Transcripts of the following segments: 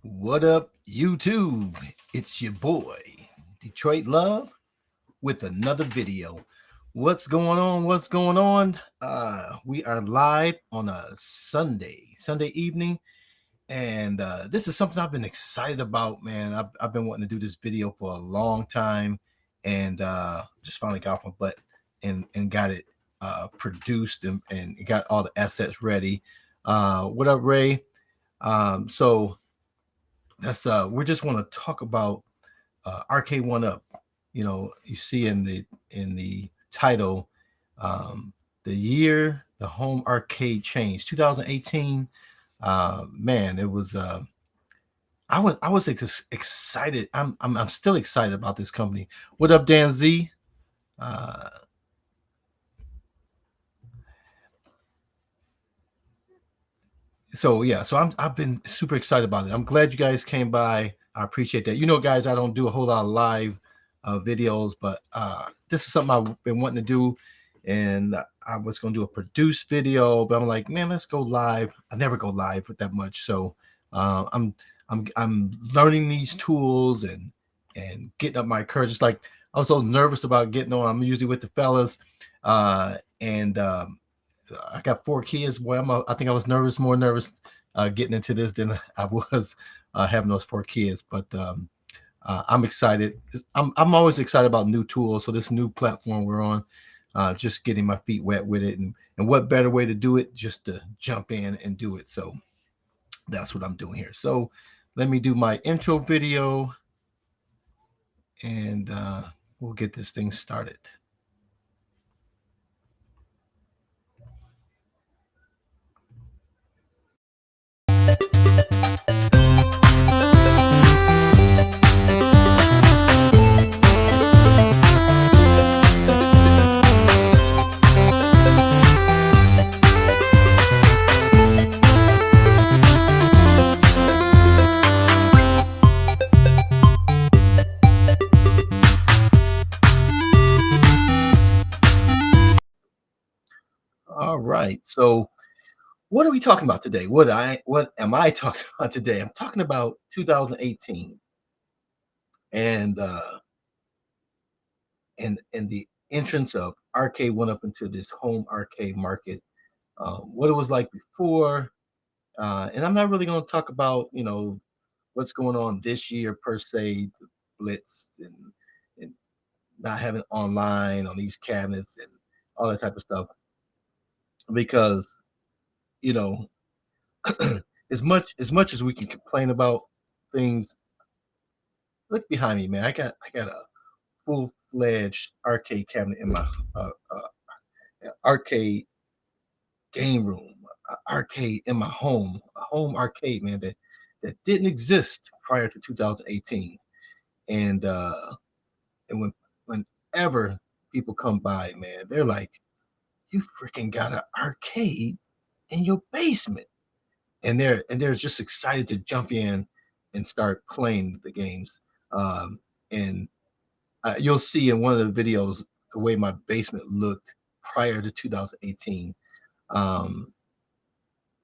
What up, YouTube? It's your boy, Detroit Love, with another video. What's going on? What's going on? We are live on a Sunday evening, and this is something I've been excited about, man. I've been wanting to do this video for a long time, and just finally got off my butt and got it produced and got all the assets ready. What up, Ray? So that's we just want to talk about Arcade1up. You know, you see in the title, the year the home arcade changed, 2018. Man, it was I was excited. I'm still excited about this company. What up, Dan Z? So yeah, so I've been super excited about it. I'm glad you guys came by. I appreciate that. You know, guys, I don't do a whole lot of live videos, but this is something I've been wanting to do, and I was going to do a produced video, but I'm like, man, let's go live. I never go live with that much, so I'm learning these tools and getting up my courage. It's like I was so nervous about getting on. I'm usually with the fellas, and I got 4 kids. Boy, I think I was more nervous getting into this than I was having those 4 kids. But I'm excited. I'm always excited about new tools. So this new platform we're on, just getting my feet wet with it, and what better way to do it just to jump in and do it. So that's what I'm doing here. So let me do my intro video, and we'll get this thing started. All right. So what are we talking about today? What am I talking about today? I'm talking about 2018 and the entrance of Arcade1up into this home arcade market. What it was like before, and I'm not really going to talk about what's going on this year per se, the blitz and not having online on these cabinets and all that type of stuff, because you know as much as we can complain about things. Look behind me, man. I got a full-fledged arcade cabinet in my arcade game room, arcade in my home, a home arcade, man, that didn't exist prior to 2018. And whenever people come by, man, they're like, "You freaking got an arcade in your basement," and they're just excited to jump in and start playing the games. And You'll see in one of the videos the way my basement looked prior to 2018. Um,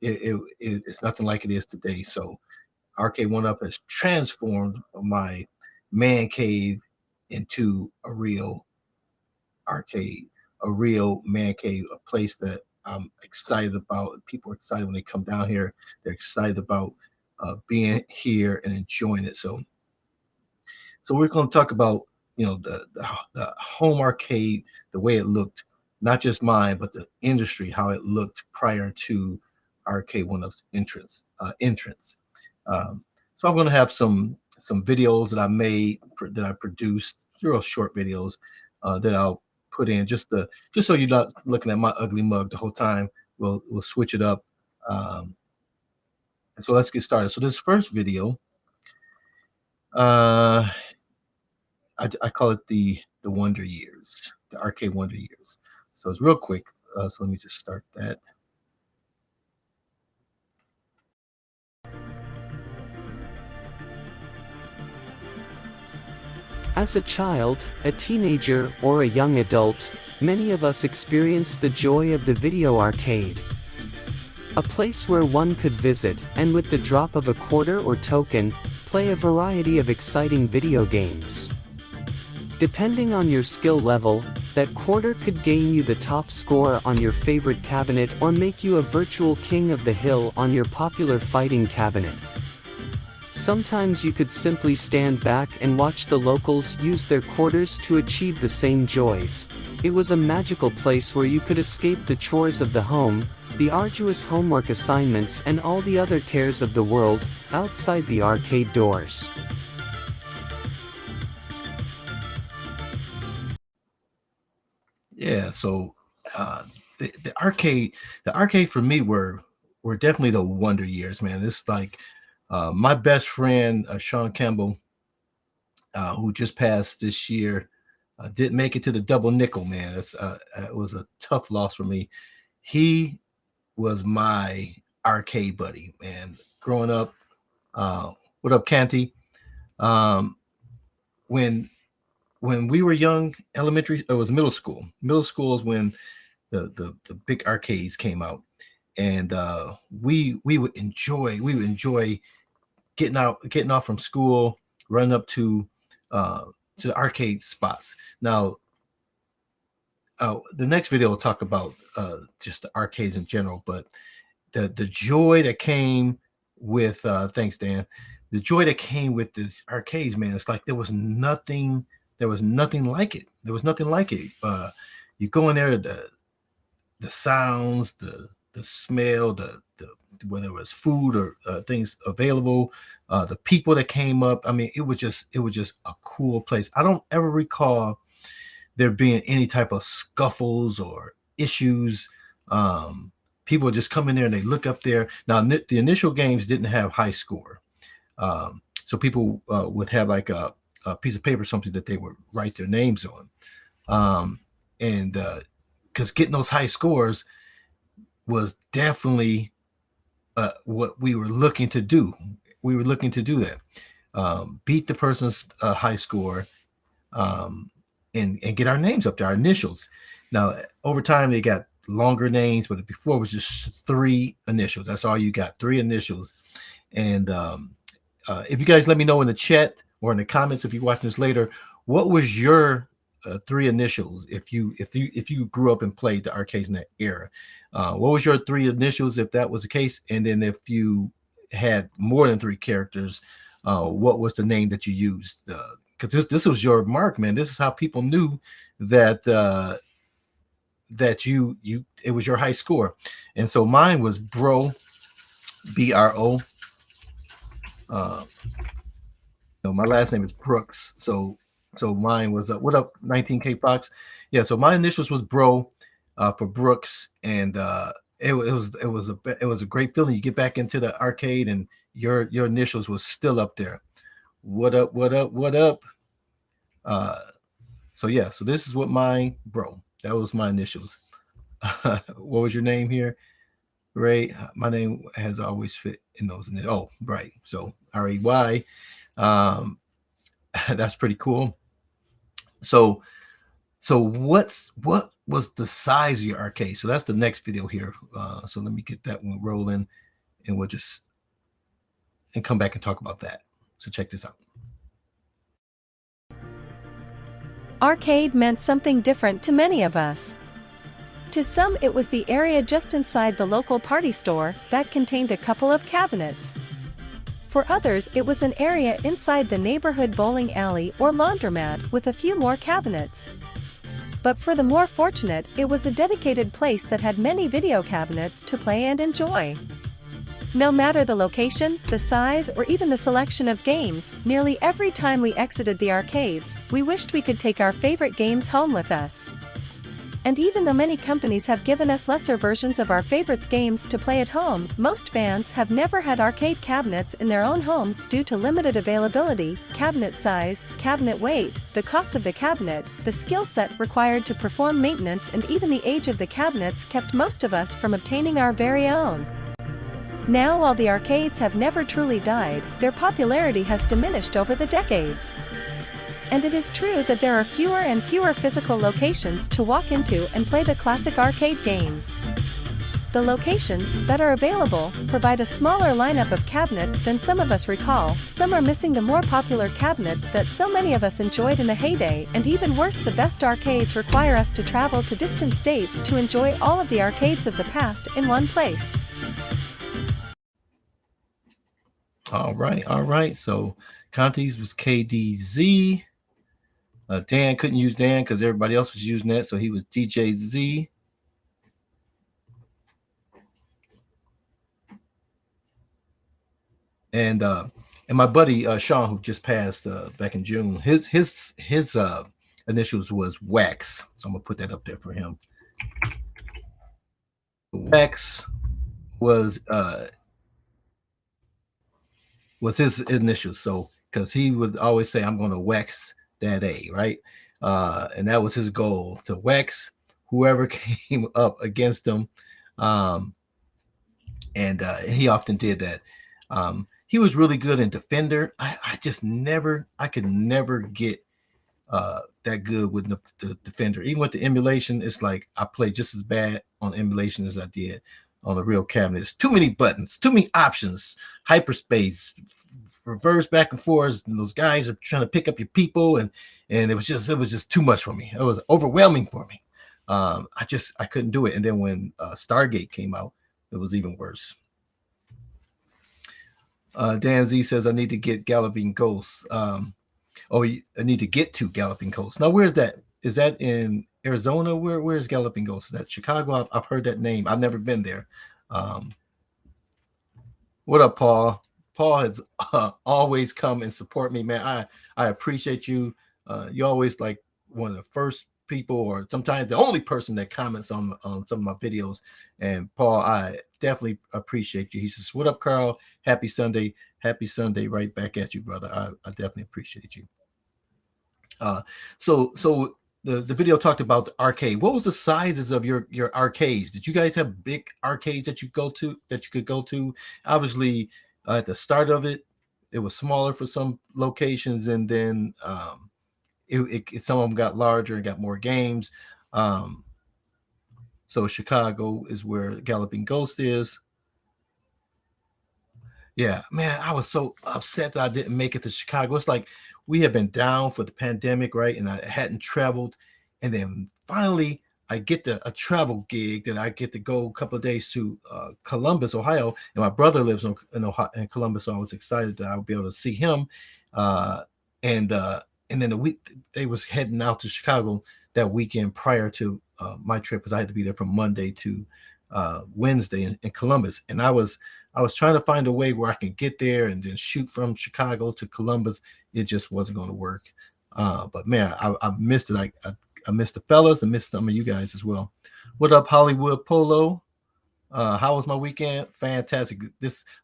it's nothing like it is today. So Arcade1up has transformed my man cave into a real arcade, a real man cave, a place that I'm excited about. People are excited when they come down here. They're excited about being here and enjoying it. So we're going to talk about the home arcade, the way it looked, not just mine, but the industry, how it looked prior to Arcade1up's entrance. Um, so I'm going to have some videos that I made that I produced, real short videos that I'll put in just so you're not looking at my ugly mug the whole time. We'll switch it up. And so let's get started. So this first video, uh, I call it the Wonder Years, the Arcade Wonder Years. So it's real quick. So let me just start that. As a child, a teenager, or a young adult, many of us experience the joy of the video arcade. A place where one could visit, and with the drop of a quarter or token, play a variety of exciting video games. Depending on your skill level, that quarter could gain you the top score on your favorite cabinet or make you a virtual king of the hill on your popular fighting cabinet. Sometimes you could simply stand back and watch the locals use their quarters to achieve the same joys. It was a magical place where you could escape the chores of the home, the arduous homework assignments and all the other cares of the world, outside the arcade doors. Yeah. So the arcade for me were definitely the Wonder Years, man. This like my best friend Sean Campbell, who just passed this year, didn't make it to the double nickel, man. It was a tough loss for me. He was my arcade buddy, man. Growing up, what up, Canty? Um, when when we were young, elementary, it was middle school. Middle school is when the big arcades came out, and we would enjoy getting off from school, running up to the arcade spots. Now, the next video will talk about just the arcades in general, but the joy that came with thanks, Dan. The joy that came with this arcades, man, it's like there was nothing like it. There was nothing like it. You go in there, the sounds, the smell, the whether it was food or things available, the people that came up. I mean, it was just a cool place. I don't ever recall there being any type of scuffles or issues. People would just come in there and they look up there. Now, the initial games didn't have high score, so people would have like a piece of paper, something that they would write their names on, and because getting those high scores was definitely what we were looking to do. We were looking to do that, beat the person's high score, um, and get our names up there, our initials. Now, over time, they got longer names, but before it was just three initials. That's all you got, three initials. And if you guys let me know in the chat or in the comments, if you're watching this later, what was your three initials if you grew up and played the arcades in that era? What was your three initials if that was the case? And then if you had more than three characters, what was the name that you used? Because this was your mark, man. This is how people knew that that you it was your high score. And so mine was Bro, BRO. My last name is Brooks, so mine was what up 19K Fox. Yeah, so my initials was Bro, for Brooks, and it was a great feeling. You get back into the arcade and your initials was still up there. What up, what up, what up? uh so yeah, so this is what my Bro, that was my initials. What was your name here, Ray? My name has always fit in those. Oh, right. So REY. um that's pretty cool. So what was the size of your arcade? So that's the next video here. So let me get that one rolling, and we'll just and come back and talk about that. So check this out. Arcade meant something different to many of us. To some, it was the area just inside the local party store that contained a couple of cabinets. For others, it was an area inside the neighborhood bowling alley or laundromat with a few more cabinets. But for the more fortunate, it was a dedicated place that had many video cabinets to play and enjoy. No matter the location, the size, or even the selection of games, nearly every time we exited the arcades, we wished we could take our favorite games home with us. And even though many companies have given us lesser versions of our favorites games to play at home, most fans have never had arcade cabinets in their own homes due to limited availability, cabinet size, cabinet weight, the cost of the cabinet, the skill set required to perform maintenance, and even the age of the cabinets kept most of us from obtaining our very own. Now, while the arcades have never truly died, their popularity has diminished over the decades. And it is true that there are fewer and fewer physical locations to walk into and play the classic arcade games. The locations that are available provide a smaller lineup of cabinets than some of us recall. Some are missing the more popular cabinets that so many of us enjoyed in the heyday, and even worse, the best arcades require us to travel to distant states to enjoy all of the arcades of the past in one place. All right. So Conti's was KDZ. Dan couldn't use Dan because everybody else was using that, so he was DJZ. And my buddy Sean, who just passed back in June, his initials was Wax, so I'm gonna put that up there for him. Wax was his initials, so because he would always say, "I'm gonna wax that A," right? And that was his goal, to wax whoever came up against him. And he often did that. He was really good in Defender. I could never get that good with the Defender. Even with the emulation, it's like I played just as bad on emulation as I did on the real cabinet. It's too many buttons, too many options, hyperspace, reverse back and forth, and those guys are trying to pick up your people, and it was just too much for me. It was overwhelming for me. I couldn't do it. And then when Stargate came out, it was even worse. Dan Z says, I need to get Galloping Ghosts. I need to get to Galloping Ghosts. Now, where's that? Is that in Arizona? Where's Galloping Ghosts? Is that Chicago? I've heard that name. I've never been there. What up, Paul? Paul has always come and support me, man. I appreciate you. You always like one of the first people, or sometimes the only person that comments on some of my videos. And Paul, I definitely appreciate you. He says, what up, Carl? Happy Sunday. Happy Sunday. Right back at you, brother. I definitely appreciate you. So the video talked about the arcade. What was the sizes of your arcades? Did you guys have big arcades that you could go to? Obviously, at the start of it, it was smaller for some locations, and then some of them got larger and got more games. So Chicago is where Galloping Ghost is. Yeah, man, I was so upset that I didn't make it to Chicago. It's like we had been down for the pandemic, right? And I hadn't traveled. And then finally, I get a travel gig that I get to go a couple of days to Columbus, Ohio. And my brother lives in Columbus, so I was excited that I would be able to see him. And then they was heading out to Chicago that weekend prior to my trip, because I had to be there from Monday to Wednesday in Columbus. And I was trying to find a way where I can get there and then shoot from Chicago to Columbus. It just wasn't going to work. But man, I missed it. I missed the fellas. I missed some of you guys as well. What up, Hollywood Polo? How was my weekend? Fantastic.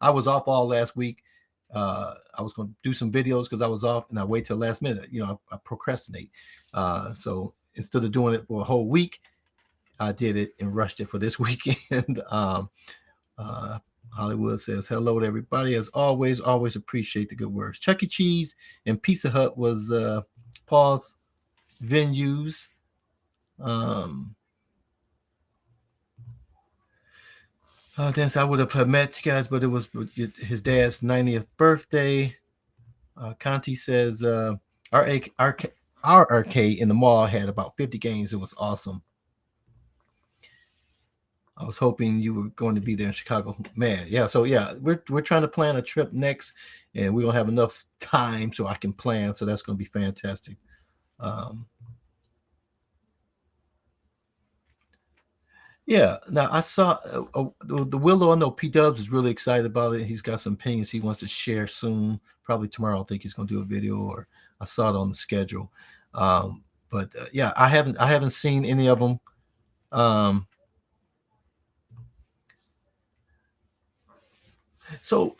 I was off all last week. I was going to do some videos because I was off, and I wait till last minute. I procrastinate. So instead of doing it for a whole week, I did it and rushed it for this weekend. Hollywood says, hello to everybody. As always appreciate the good words. Chuck E. Cheese and Pizza Hut was Paul's venues. Then I would have met you guys, but it was his dad's 90th birthday. Conti says, our arcade in the mall had about 50 games. It was awesome. I was hoping you were going to be there in Chicago, man. Yeah, so yeah, we're trying to plan a trip next, and we don't have enough time so I can plan. So that's going to be fantastic. Yeah. Now I saw the Willow. I know P Dubs is really excited about it. He's got some opinions he wants to share soon. Probably tomorrow. I think he's going to do a video, or I saw it on the schedule. But yeah, I haven't seen any of them. So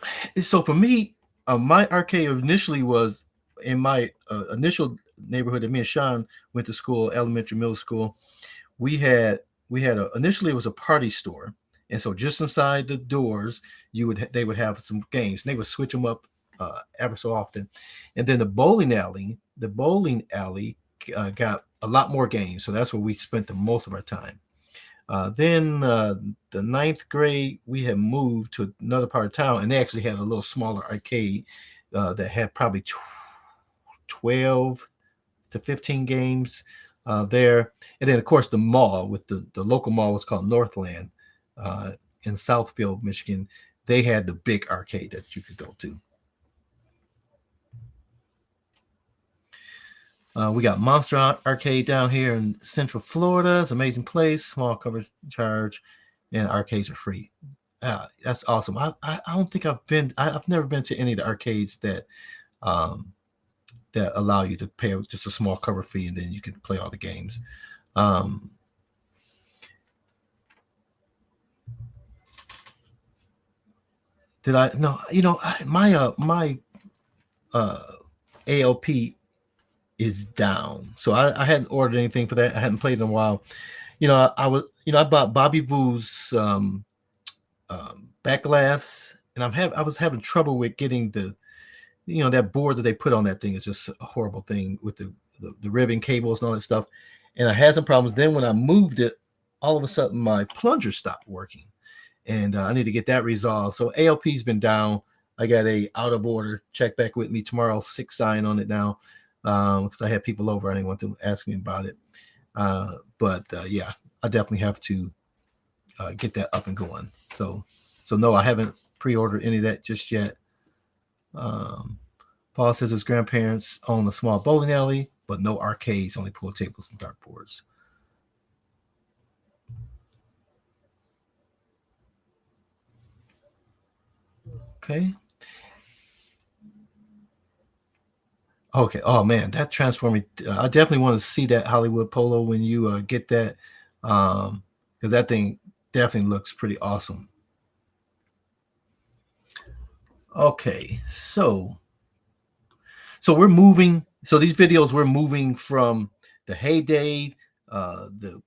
for me, my arcade initially was in my initial neighborhood that me and Sean went to school, elementary, middle school. We had initially it was a party store, and so just inside the doors they would have some games, and they would switch them up ever so often. And then the bowling alley got a lot more games, so that's where we spent the most of our time. Then the ninth grade, we had moved to another part of town, and they actually had a little smaller arcade that had probably 12 to 15 games there. And then, of course, the mall with the local mall was called Northland in Southfield, Michigan. They had the big arcade that you could go to. We got Monster Arcade down here in Central Florida. It's an amazing place, small cover charge, and arcades are free. That's awesome. I don't think I've never been to any of the arcades that that allow you to pay just a small cover fee and then you can play all the games. Did I? No, my ALP is down, so I hadn't ordered anything for that. I hadn't played in a while. I bought Bobby Vu's back glass, and I was having trouble with getting that board that they put on that thing is just a horrible thing with the ribbon cables and all that stuff. And I had some problems. Then when I moved it, all of a sudden my plunger stopped working, and I need to get that resolved. So ALP's been down. I got a out of order. Check back with me tomorrow. 6 sign on it now. Because I had people over. I didn't want them to ask me about it. But yeah, I definitely have to get that up and going. So no, I haven't pre-ordered any of that just yet. Paul says his grandparents own a small bowling alley, but no arcades, only pool tables and dartboards. Okay. Okay. Oh man, that transforming. I definitely want to see that Hollywood Polo when you get that, because that thing definitely looks pretty awesome. Okay, so we're moving. So these videos we're moving from the heyday, the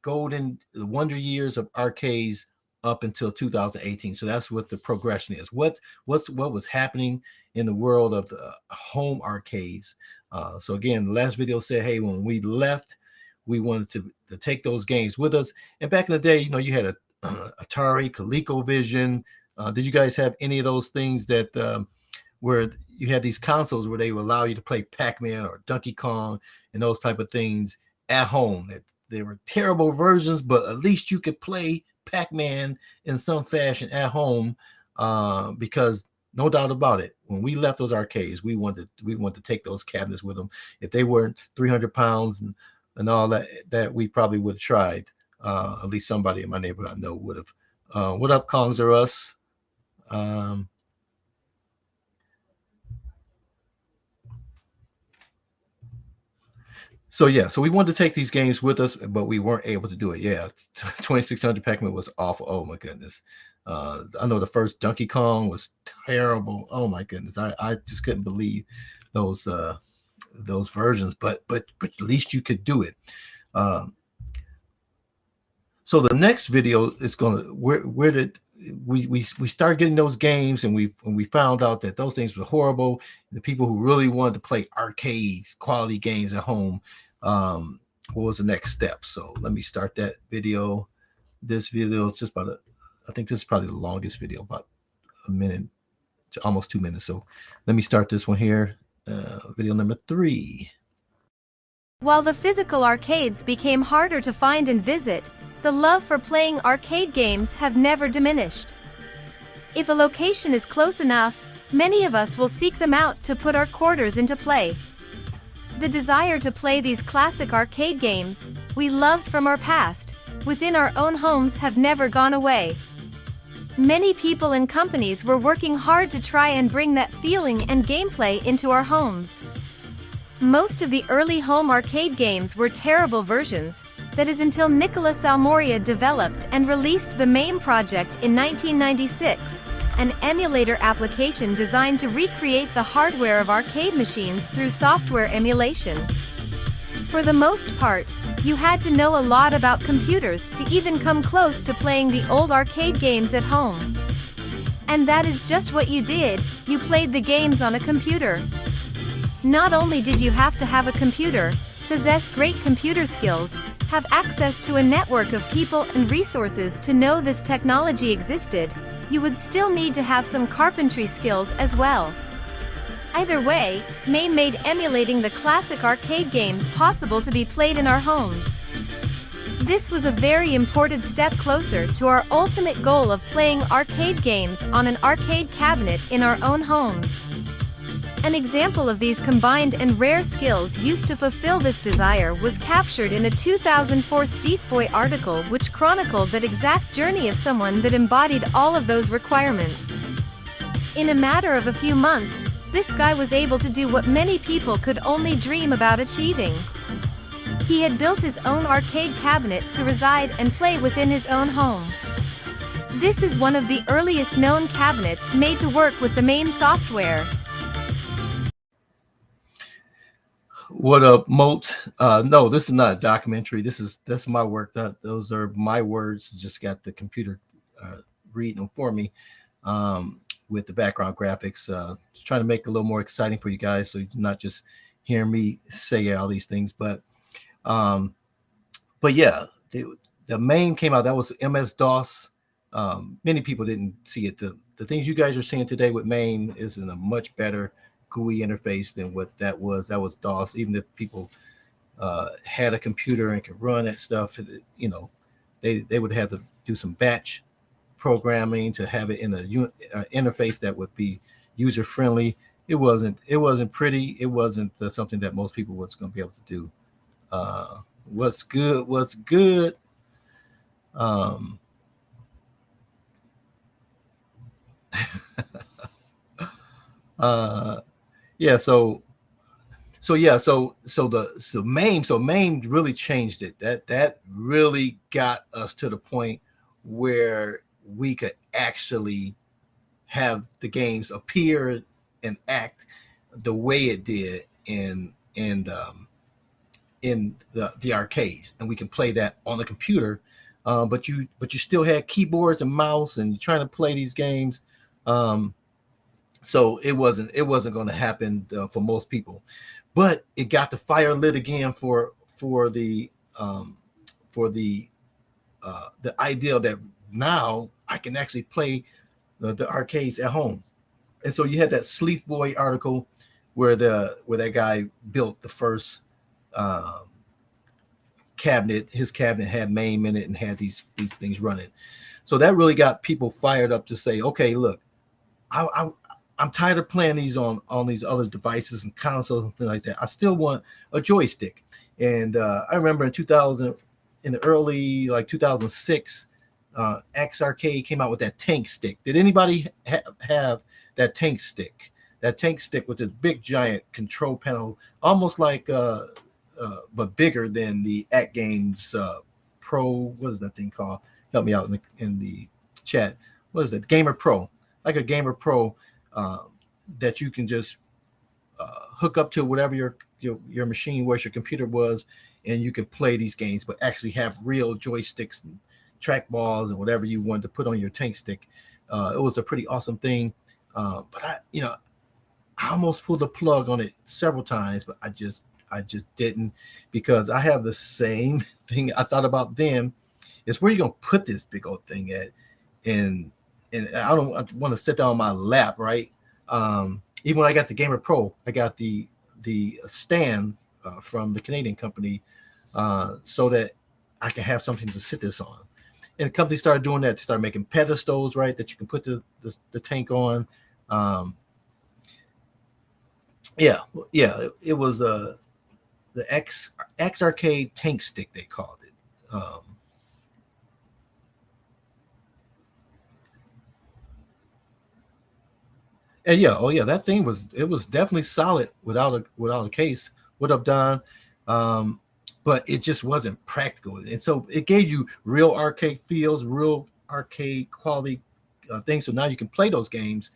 wonder years of arcades up until 2018. So that's what the progression is. What was happening in the world of the home arcades. So again, the last video said, hey, when we left, we wanted to take those games with us. And back in the day, you had a Atari, ColecoVision. Did you guys have any of those things that where you had these consoles where they would allow you to play Pac-Man or Donkey Kong and those type of things at home? That they were terrible versions, but at least you could play Pac-Man in some fashion at home, because no doubt about it, when we left those arcades, we wanted to take those cabinets with them. If they weren't 300 pounds and all that we probably would have tried. At least somebody in my neighborhood I know would have. What up, Kongs or us? So yeah, so we wanted to take these games with us, but we weren't able to do it. Yeah, 2600 Pac-Man was awful. Oh my goodness. I know the first Donkey Kong was terrible. Oh my goodness, I just couldn't believe those versions. But at least you could do it. So the next video is gonna where did we started getting those games, and we found out that those things were horrible. The people who really wanted to play arcades, quality games at home, what was the next step? So let me start that video. This video is just about I think this is probably the longest video, about a minute, almost 2 minutes. So let me start this one here, video number 3. While the physical arcades became harder to find and visit, the love for playing arcade games have never diminished. If a location is close enough, many of us will seek them out to put our quarters into play. The desire to play these classic arcade games we loved from our past, within our own homes, have never gone away. Many people and companies were working hard to try and bring that feeling and gameplay into our homes. Most of the early home arcade games were terrible versions, that is until Nicholas Almoria developed and released the MAME project in 1996, an emulator application designed to recreate the hardware of arcade machines through software emulation. For the most part, you had to know a lot about computers to even come close to playing the old arcade games at home. And that is just what you did, you played the games on a computer. Not only did you have to have a computer, possess great computer skills, have access to a network of people and resources to know this technology existed, you would still need to have some carpentry skills as well. Either way, MAME made emulating the classic arcade games possible to be played in our homes. This was a very important step closer to our ultimate goal of playing arcade games on an arcade cabinet in our own homes. An example of these combined and rare skills used to fulfill this desire was captured in a 2004 Steithboy article which chronicled that exact journey of someone that embodied all of those requirements. In a matter of a few months, this guy was able to do what many people could only dream about achieving. He had built his own arcade cabinet to reside and play within his own home. This is one of the earliest known cabinets made to work with the MAME software. What up, Moat? No, this is not a documentary. That's my work. Those are my words. Just got the computer reading them for me with the background graphics. Just trying to make it a little more exciting for you guys, so you're not just hearing me say all these things. But yeah, the MAME came out. That was MS-DOS. Many people didn't see it. The things you guys are seeing today with MAME is in a much better GUI interface than what that was. That was DOS. Even if people had a computer and could run that stuff, you know, they would have to do some batch programming to have it in a interface that would be user friendly. It wasn't pretty. It wasn't something that most people was going to be able to do. What's good? Yeah, so MAME really changed it. That really got us to the point where we could actually have the games appear and act the way it did in the arcades, and we can play that on the computer. But you still had keyboards and mouse, and you're trying to play these games. So it wasn't going to happen for most people, but it got the fire lit again for the ideal that now I can actually play the arcades at home. And so you had that Sleethboy article where that guy built the first cabinet. His cabinet had MAME in it and had these things running. So that really got people fired up to say, okay, look, I'm tired of playing these on these other devices and consoles and things like that. I still want a joystick. And I remember in the early 2006, X Arcade came out with that tank stick. Did anybody have that tank stick? That tank stick with this big giant control panel, almost like but bigger than the At Games Pro. What is that thing called? Help me out in the chat. What is it? Gamer Pro, like a Gamer Pro. That you can just hook up to whatever your machine was, your computer was, and you can play these games, but actually have real joysticks and trackballs and whatever you wanted to put on your tank stick. It was a pretty awesome thing, but I almost pulled the plug on it several times, but I just didn't, because I have the same thing I thought about then. Is where you gonna put this big old thing at, and I want to sit down on my lap, right? Even when I got the Gamer Pro, I got the stand from the Canadian company, so that I can have something to sit this on. And the company started doing that. They started making pedestals, right, that you can put the tank on. It was the X Arcade tank stick, they called it. And that thing was definitely solid without a case. What up, Don? But it just wasn't practical, and so it gave you real arcade feels, real arcade quality things. So now you can play those games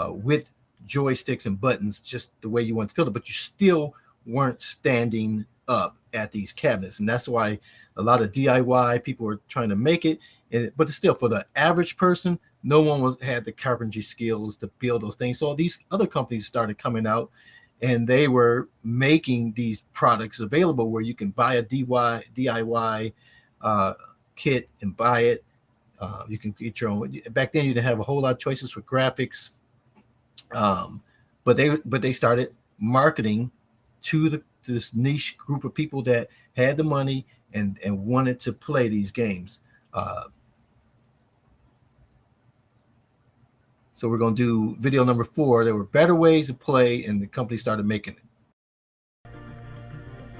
with joysticks and buttons just the way you want to feel it, but you still weren't standing up at these cabinets, and that's why a lot of DIY people are trying to make it. But it's still, for the average person, no one had the carpentry skills to build those things. So these other companies started coming out, and they were making these products available where you can buy a DIY kit and buy it. You can get your own. Back then, you didn't have a whole lot of choices for graphics, but they started marketing to this niche group of people that had the money and wanted to play these games. So we're going to do video number 4. There were better ways to play, and the company started making it.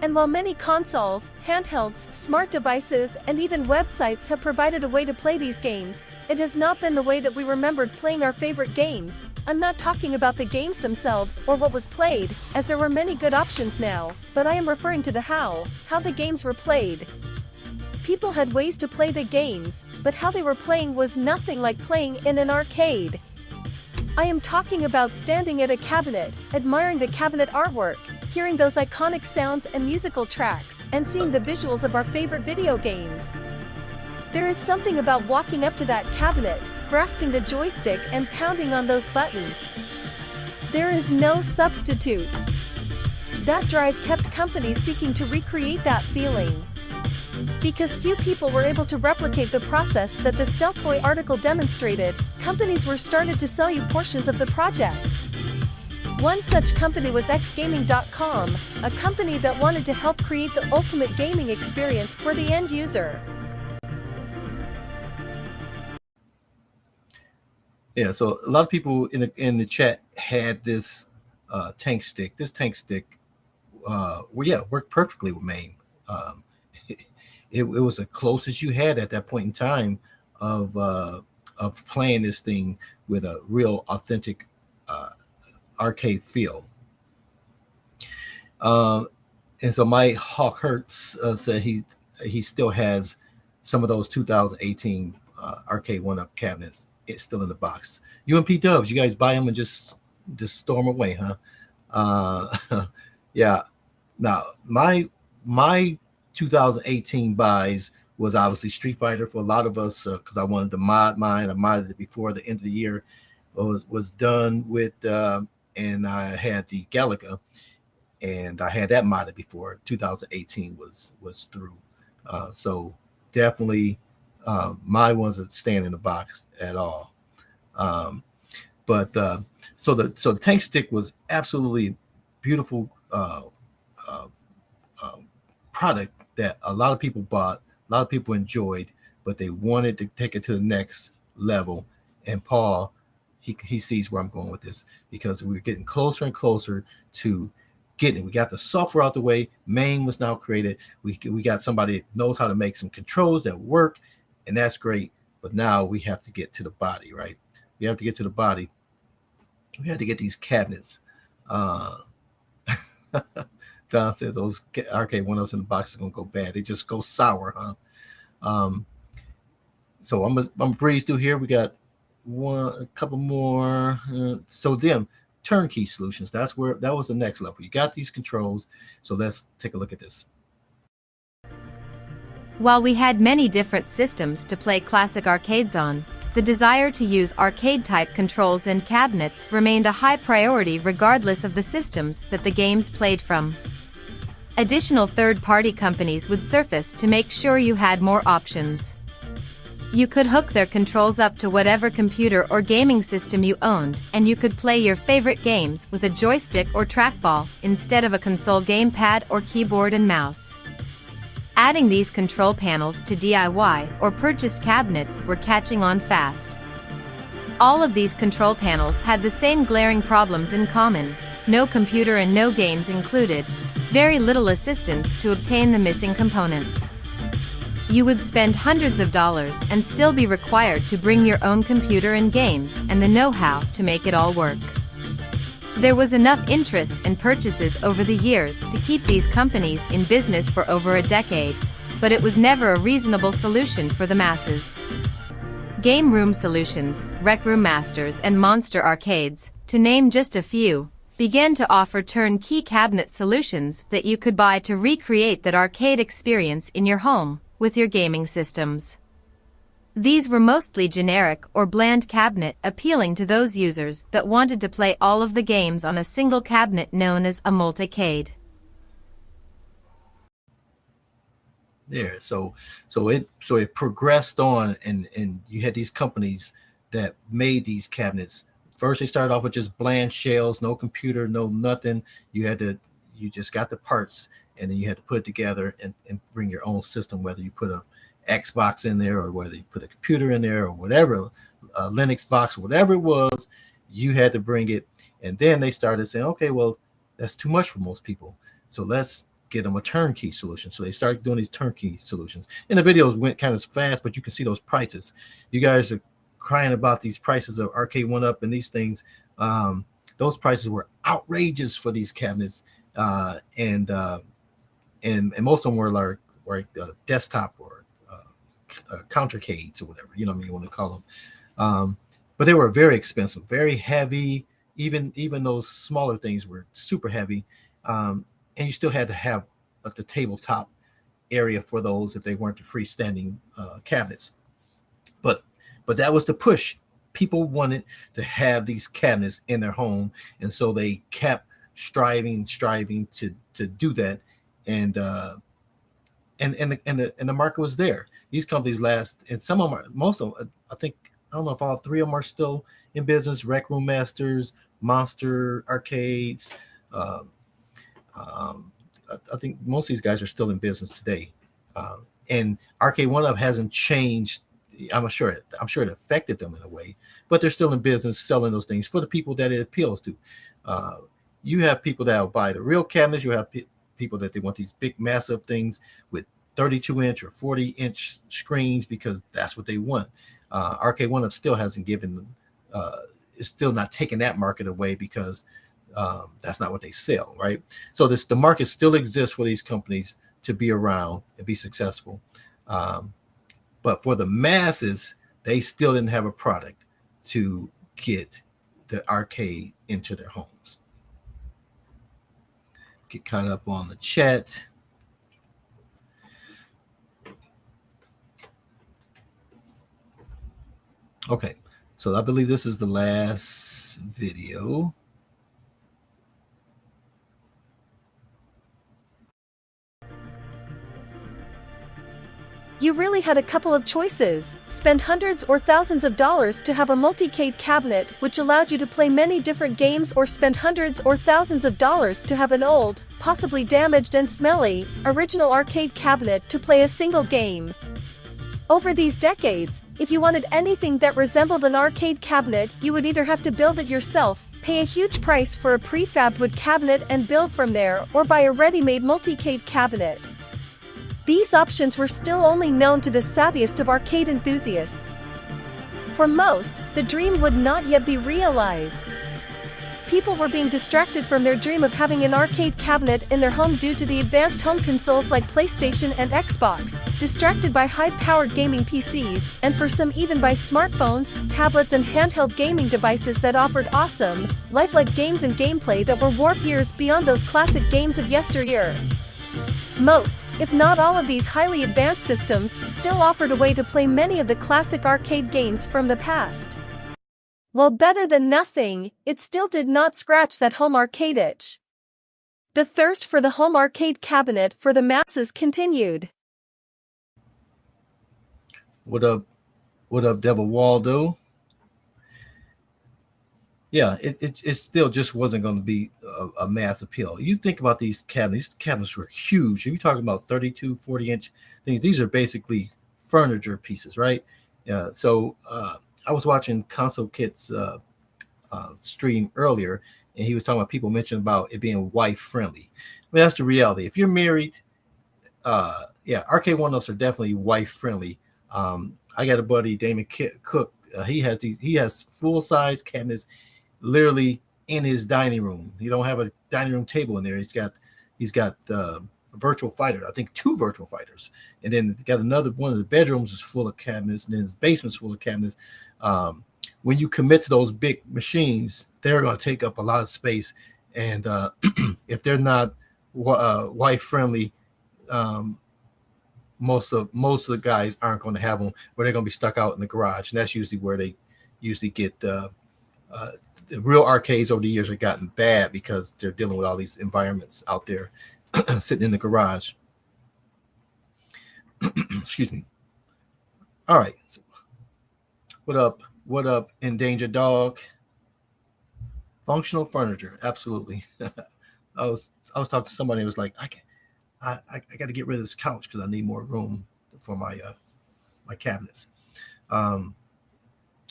And while many consoles, handhelds, smart devices, and even websites have provided a way to play these games, it has not been the way that we remembered playing our favorite games. I'm not talking about the games themselves or what was played, as there were many good options now, but I am referring to the how the games were played. People had ways to play the games, but how they were playing was nothing like playing in an arcade. I am talking about standing at a cabinet, admiring the cabinet artwork, hearing those iconic sounds and musical tracks, and seeing the visuals of our favorite video games. There is something about walking up to that cabinet, grasping the joystick and pounding on those buttons. There is no substitute. That drive kept companies seeking to recreate that feeling. Because few people were able to replicate the process that the Stealth Boy article demonstrated, companies were started to sell you portions of the project. One such company was xgaming.com, a company that wanted to help create the ultimate gaming experience for the end user. Yeah, so a lot of people in the chat had this tank stick. This tank stick, worked perfectly with MAME. It was the closest you had at that point in time of playing this thing with a real authentic arcade feel. And so my Hawk Hertz said he still has some of those 2018 Arcade1up cabinets. It's still in the box. UMP Dubs, you guys buy them and just storm away, huh? Yeah. Now my 2018 buys was obviously Street Fighter for a lot of us, because I wanted to mod mine. I modded it before the end of the year was done with, and I had the Galaga, and I had that modded before 2018 was through. So definitely my ones that stand in the box at all. So the tank stick was absolutely beautiful product that a lot of people bought, a lot of people enjoyed, but they wanted to take it to the next level. And Paul, he sees where I'm going with this, because we're getting closer and closer to getting it. We got the software out the way. MAME was now created. We got somebody that knows how to make some controls that work, and that's great. But now we have to get to the body, right? We have to get to the body. We have to get these cabinets. Don said those Arcade1ups in the box are gonna go bad. They just go sour, huh? So I'm gonna breeze through here. We got a couple more. So them turnkey solutions. That was the next level. You got these controls. So let's take a look at this. While we had many different systems to play classic arcades on, the desire to use arcade-type controls and cabinets remained a high priority regardless of the systems that the games played from. Additional third-party companies would surface to make sure you had more options. You could hook their controls up to whatever computer or gaming system you owned, and you could play your favorite games with a joystick or trackball instead of a console gamepad or keyboard and mouse. Adding these control panels to DIY or purchased cabinets were catching on fast. All of these control panels had the same glaring problems in common: no computer and no games included, very little assistance to obtain the missing components. You would spend hundreds of dollars and still be required to bring your own computer and games and the know-how to make it all work. There was enough interest and purchases over the years to keep these companies in business for over a decade, but it was never a reasonable solution for the masses. Game Room Solutions, Rec Room Masters, and Monster Arcades, to name just a few, began to offer turnkey cabinet solutions that you could buy to recreate that arcade experience in your home with your gaming systems. These were mostly generic or bland cabinet, appealing to those users that wanted to play all of the games on a single cabinet known as a multicade. There, so it progressed on, and you had these companies that made these cabinets. First, they started off with just bland shells, no computer, no nothing. You just got the parts, and then you had to put it together and bring your own system, whether you put a Xbox in there or whether you put a computer in there or whatever, a Linux box, whatever it was, you had to bring it. And then they started saying, okay, well, that's too much for most people, so let's get them a turnkey solution. So they started doing these turnkey solutions. And the videos went kind of fast, but you can see those prices. You guys are crying about these prices of Arcade1up and these things. Those prices were outrageous for these cabinets. And most of them were like desktop or countercades or whatever, you know what I mean, you want to call them. But they were very expensive, very heavy. Even those smaller things were super heavy. And you still had to have the tabletop area for those if they weren't the freestanding cabinets. But that was the push. People wanted to have these cabinets in their home, and so they kept striving to do that. And the market was there. These companies last, and some of them, most of them, I don't know if all three of them are still in business. Rec Room Masters, Monster Arcades. I think most of these guys are still in business today. And Arcade1up hasn't changed. I'm sure it affected them in a way, but they're still in business selling those things for the people that it appeals to. You have people that will buy the real cabinets. You have people that they want these big, massive things with 32-inch or 40-inch screens because that's what they want. Arcade1up still hasn't given them, is still not taking that market away because that's not what they sell, right? So the market still exists for these companies to be around and be successful. But for the masses, they still didn't have a product to get the arcade into their homes. Get caught up on the chat. Okay, so I believe this is the last video. You really had a couple of choices: spend hundreds or thousands of dollars to have a multicade cabinet which allowed you to play many different games, or spend hundreds or thousands of dollars to have an old, possibly damaged and smelly, original arcade cabinet to play a single game. Over these decades, if you wanted anything that resembled an arcade cabinet, you would either have to build it yourself, pay a huge price for a prefab wood cabinet and build from there, or buy a ready-made multicade cabinet. These options were still only known to the savviest of arcade enthusiasts. For most, the dream would not yet be realized. People were being distracted from their dream of having an arcade cabinet in their home due to the advanced home consoles like PlayStation and Xbox, distracted by high-powered gaming PCs, and for some even by smartphones, tablets and handheld gaming devices that offered awesome, lifelike games and gameplay that were warp years beyond those classic games of yesteryear. Most, if not all of these highly advanced systems, still offered a way to play many of the classic arcade games from the past. While better than nothing, it still did not scratch that home arcade itch. The thirst for the home arcade cabinet for the masses continued. What up, What up, Devil Waldo? Yeah, it still just wasn't going to be a mass appeal. You think about these cabinets were huge. You're talking about 32, 40-inch things. These are basically furniture pieces, right? I was watching Console Kit's stream earlier, and he was talking about people mentioning about it being wife friendly. I mean, that's the reality. If you're married, yeah, Arcade1ups are definitely wife friendly. I got a buddy, Damon Cook. He has full size cabinets literally in his dining room. He don't have a dining room table in there. He's got a virtual fighter. I think 2 virtual fighters, and then got another one of the bedrooms is full of cabinets, and then his basement's full of cabinets. When you commit to those big machines, they're going to take up a lot of space, and if they're not wife friendly, most of the guys aren't going to have them, where they're going to be stuck out in the garage, and that's usually where they usually get the real arcades over the years have gotten bad because they're dealing with all these environments out there sitting in the garage. Excuse me. All right. So, what up? What up, Endangered Dog? Functional furniture, absolutely. I was talking to somebody who was like, I got to get rid of this couch because I need more room for my cabinets.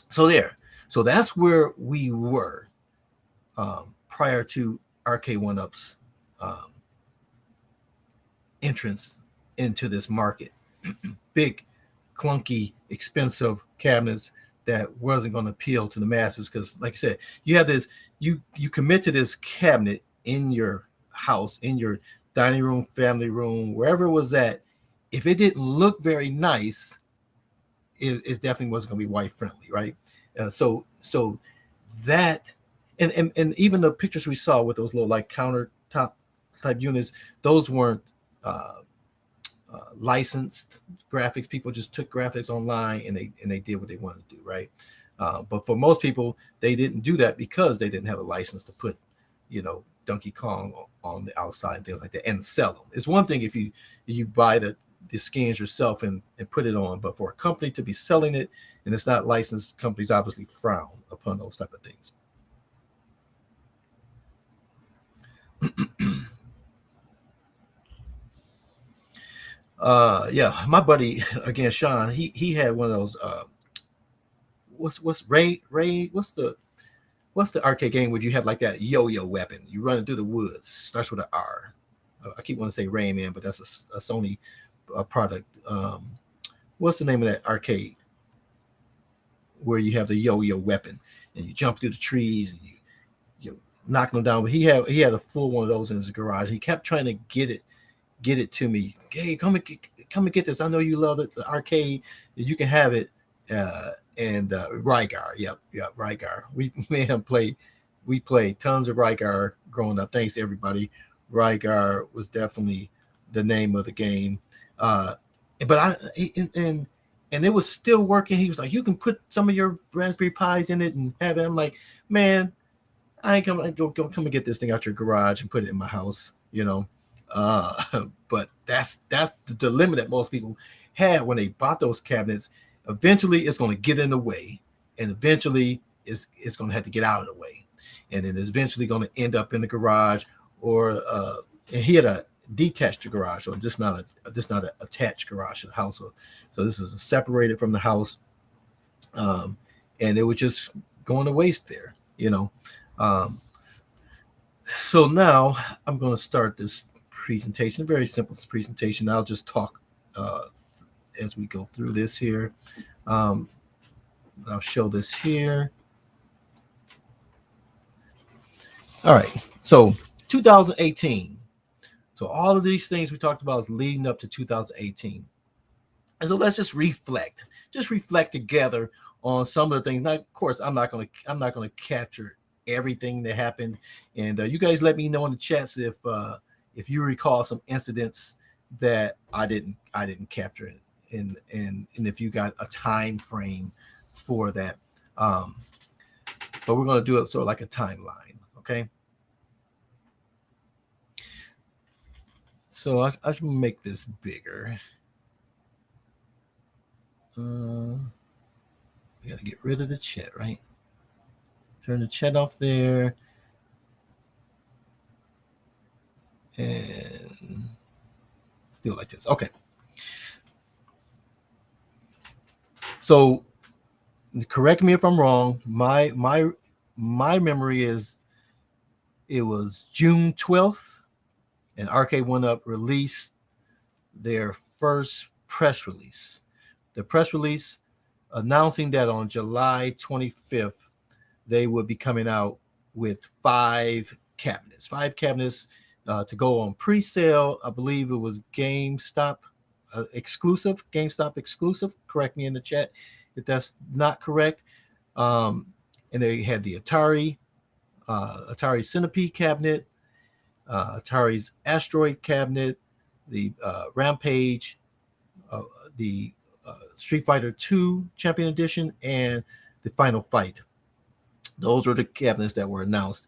So that's where we were prior to Arcade1up's entrance into this market. Big, clunky, expensive cabinets that wasn't going to appeal to the masses because, like I said, you have this, you commit to this cabinet in your house, in your dining room, family room, wherever it was at. If it didn't look very nice, it definitely wasn't going to be wife friendly, right? So that, and even the pictures we saw with those little like countertop type units, those weren't licensed graphics. People just took graphics online and they did what they wanted to do, right? But for most people, they didn't do that because they didn't have a license to put, Donkey Kong on the outside and things like that and sell them. It's one thing if you buy the skins yourself and put it on, but for a company to be selling it and it's not licensed, companies obviously frown upon those type of things. Yeah, my buddy again, Sean, he had one of those what's the arcade game where you have like that yo-yo weapon, you run it through the woods, starts with an R. I keep wanting to say Rayman, but that's a Sony product. What's the name of that arcade where you have the yo-yo weapon and you jump through the trees and you knock them down? But he had a full one of those in his garage. He kept trying to get it to me. Hey, come and get this. I know you love it, the arcade. You can have it. And Rygar, yep, Rygar. We made him play. We played tons of Rygar growing up. Thanks everybody. Rygar was definitely the name of the game. But it was still working. He was like, you can put some of your Raspberry Pis in it and have it. I'm like, man, I ain't come and get this thing out your garage and put it in my house, But that's the limit that most people had when they bought those cabinets. Eventually, it's going to get in the way, and eventually, it's going to have to get out of the way, and then it's eventually going to end up in the garage, or and he had a detached garage, so just not an attached garage to the house. So this was separated from the house, and it was just going to waste there, So now I'm going to start this presentation, very simple presentation. I'll just talk as we go through this here. I'll show this here. All right, so 2018. So all of these things we talked about is leading up to 2018. And so let's just reflect together on some of the things. Now, of course, I'm not going to capture everything that happened, and you guys let me know in the chats if you recall some incidents that I didn't capture it. And if you got a time frame for that, but we're going to do it sort of like a timeline, okay? So I should make this bigger. I gotta get rid of the chat, right? Turn the chat off there. And do it like this. Okay. So correct me if I'm wrong. My memory is it was June 12th, and Arcade1up released their first press release. The press release announcing that on July 25th, they would be coming out with five cabinets to go on pre-sale. I believe it was GameStop exclusive. Correct me in the chat if that's not correct. And they had the Atari Centipede cabinet, Atari's Asteroid cabinet, the Rampage, the Street Fighter II Champion Edition, and the Final Fight. Those were the cabinets that were announced.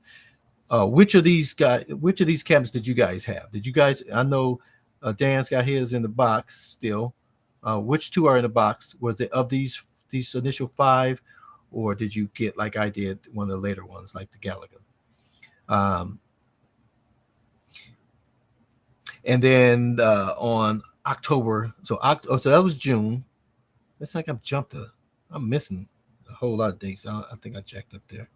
Which of these cabinets did you guys have? Did you guys? I know Dan's got his in the box still. Which two are in the box? Was it of these initial five, or did you get like I did one of the later ones, like the Galaga? And then on October, so that was June. It's like I'm missing a whole lot of dates. I think I checked up there.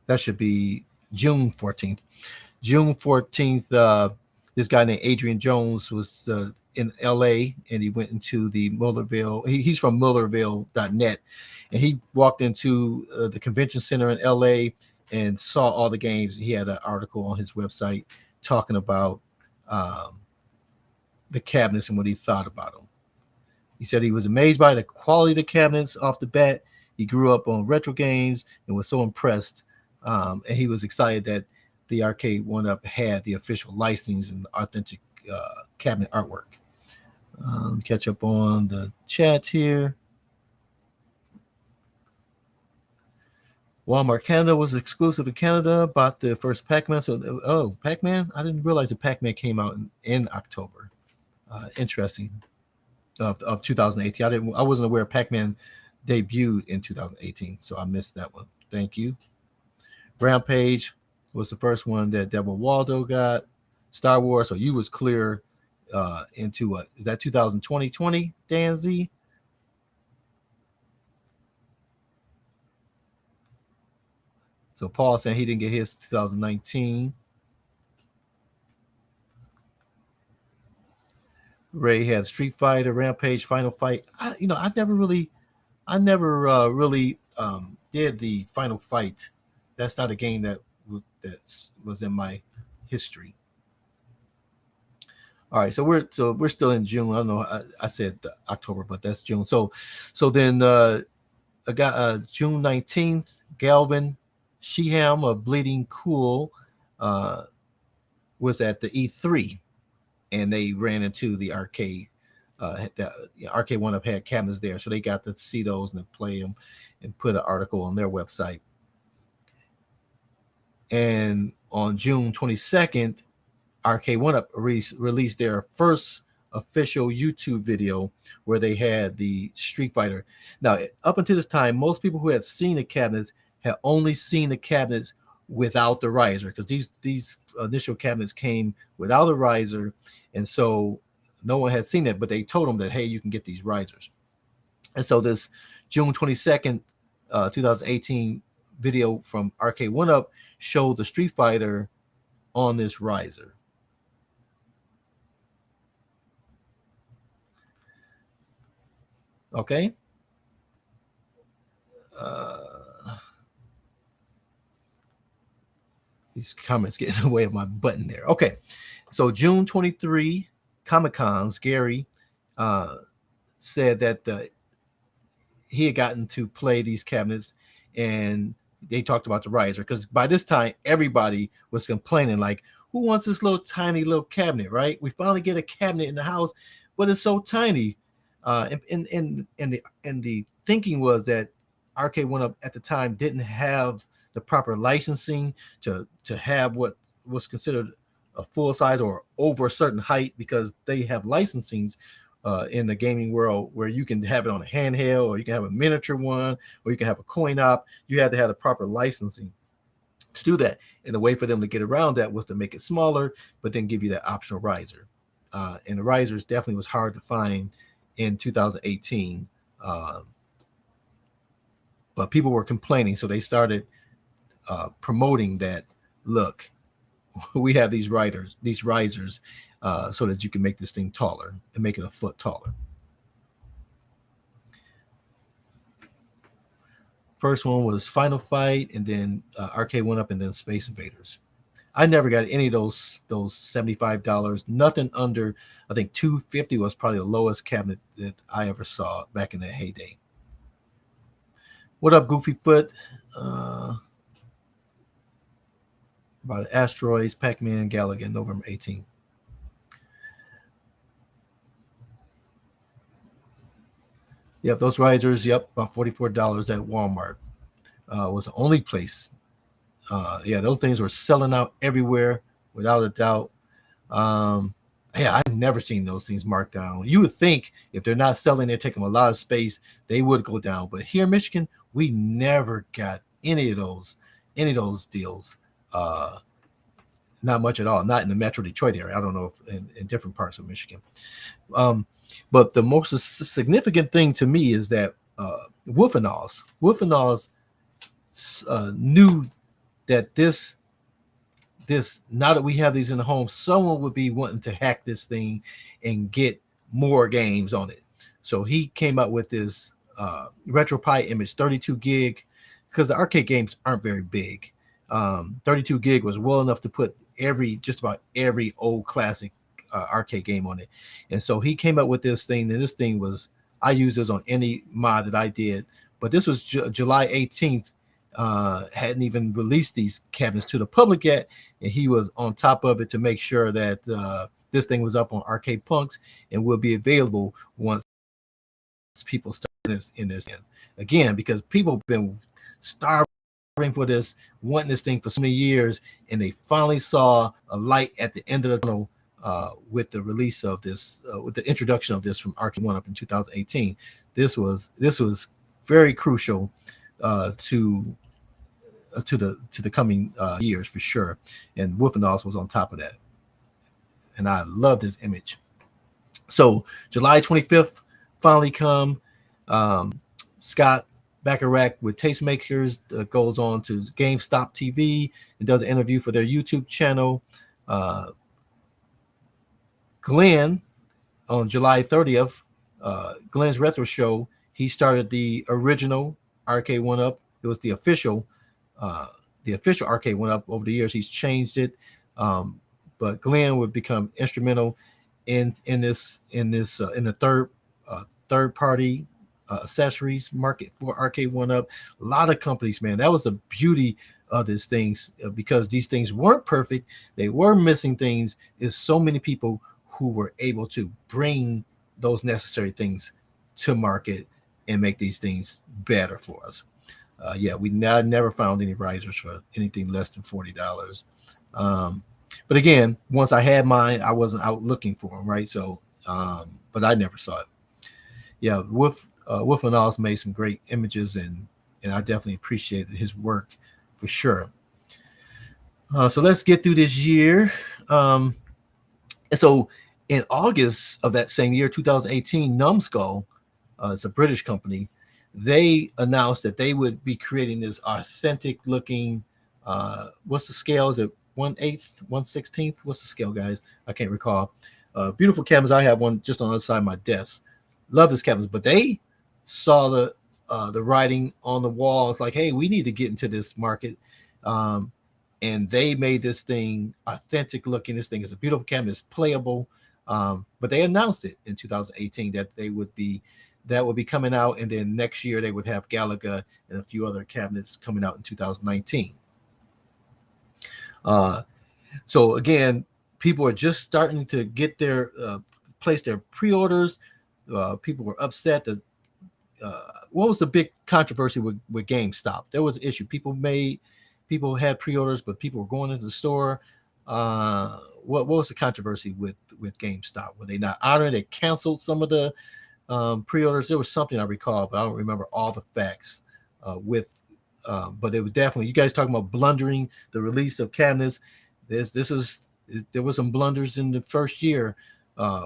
That should be June 14th. June 14th, this guy named Adrian Jones was in LA, and he went into the Mullerville. He's from Mullerville.net, and he walked into the convention center in LA and saw all the games. He had an article on his website talking about the cabinets and what he thought about them. He said he was amazed by the quality of the cabinets off the bat. He grew up on retro games and was so impressed. And he was excited that the Arcade1up had the official license and authentic cabinet artwork. Catch up on the chat here. Walmart Canada was exclusive in Canada. Bought the first Pac-Man. So, Pac-Man? I didn't realize the Pac-Man came out in October. Interesting. Of 2018. I wasn't aware Pac-Man debuted in 2018, so I missed that one. Thank you. Rampage was the first one that Devil Waldo got. Star Wars, so you was clear into what? Is that 2020, Dan Z? So Paul saying he didn't get his 2019. Ray had Street Fighter, Rampage, Final Fight. I never really did the Final Fight. That's not a game that was in my history. All right, so we're still in June. I don't know. I said October, but that's June. So then I got June 19th. Galvin Sheham of Bleeding Cool was at the E3. And they ran into the arcade. Arcade1up had cabinets there, so they got to see those and play them and put an article on their website. And on June 22nd, Arcade1up released their first official YouTube video where they had the Street Fighter. Now, up until this time, most people who had seen the cabinets had only seen the cabinets without the riser, because these initial cabinets came without a riser, and so no one had seen it, but they told them that, hey, you can get these risers. And so this June 22nd, 2018 video from Arcade1up showed the Street Fighter on this riser. Okay. These comments getting in the way of my button there. Okay. So June 23, Comic-Cons, Gary said that he had gotten to play these cabinets, and they talked about the riser, because by this time everybody was complaining, like, who wants this tiny little cabinet, right? We finally get a cabinet in the house, but it's so tiny. And the thinking was that Arcade1up at the time didn't have the proper licensing to have what was considered a full size or over a certain height, because they have licensings in the gaming world, where you can have it on a handheld, or you can have a miniature one, or you can have a coin op. You had to have the proper licensing to do that. And the way for them to get around that was to make it smaller, but then give you that optional riser. And the risers definitely was hard to find in 2018. But people were complaining, so they started promoting that. Look, we have these risers, so that you can make this thing taller and make it a foot taller. First one was Final Fight, and then Arcade1up, and then Space Invaders. I never got any of those $75. Nothing under, I think $250 was probably the lowest cabinet that I ever saw back in that heyday. What up, Goofy Foot? About asteroids, Pac-Man, Galaga, November 18th. Yep, those risers, yep, about $44 at Walmart. Was the only place. Yeah, those things were selling out everywhere, without a doubt. Yeah, I've never seen those things marked down. You would think if they're not selling, they're taking a lot of space, they would go down. But here in Michigan, we never got any of those deals. Not much at all. Not in the Metro Detroit area. I don't know if in different parts of Michigan. But the most significant thing to me is that Wolfenhaus knew that this now that we have these in the home, someone would be wanting to hack this thing and get more games on it. So he came up with this RetroPie image, 32 gig, because the arcade games aren't very big. 32 gig was well enough to put just about every old classic arcade game on it. And so he came up with this thing, and this thing was, I used this on any mod that I did, but this was July 18th. Hadn't even released these cabinets to the public yet, and he was on top of it to make sure that this thing was up on Arcade Punks and will be available once people start in this again, because people have been starving for this, wanting this thing for so many years, and they finally saw a light at the end of the tunnel with the release of this, with the introduction of this from Arcade1up in 2018. This was very crucial to the coming years for sure. And Wolfenhaus was on top of that, and I love this image. So July 25th finally come. Scott Bacharach with Tastemakers goes on to GameStop TV and does an interview for their YouTube channel. Glenn on July 30th, Glenn's Retro Show, he started the original Arcade1up. It was the official Arcade1up. Over the years, he's changed it, but Glenn would become instrumental in the third party accessories market for Arcade1up. A lot of companies, man, that was the beauty of these things, because these things weren't perfect. They were missing things. There's so many people who were able to bring those necessary things to market and make these things better for us. Yeah, we never found any risers for anything less than $40. But again, once I had mine, I wasn't out looking for them, right? So, but I never saw it. Yeah, Wolfenhaus made some great images, and I definitely appreciated his work for sure. So let's get through this year. And so in August of that same year, 2018, Numbskull, it's a British company, they announced that they would be creating this authentic looking, what's the scale? Is it 1/8, 1/16? What's the scale, guys? I can't recall. Beautiful cabinets. I have one just on the other side of my desk. Love this cabinets, but they saw the writing on the wall. It's like, hey, we need to get into this market. And they made this thing authentic looking. This thing is a beautiful cabinet. It's playable. But they announced it in 2018 that that would be coming out, and then next year they would have Galaga and a few other cabinets coming out in 2019. So again, people are just starting to get their place their pre-orders. People were upset that what was the big controversy with GameStop? There was an issue. People had pre-orders, but people were going into the store. what was the controversy with GameStop? Were they not honoring? They canceled some of the pre-orders. There was something I recall, but I don't remember all the facts but it was definitely, you guys talking about blundering the release of cabinets. There was some blunders in the first year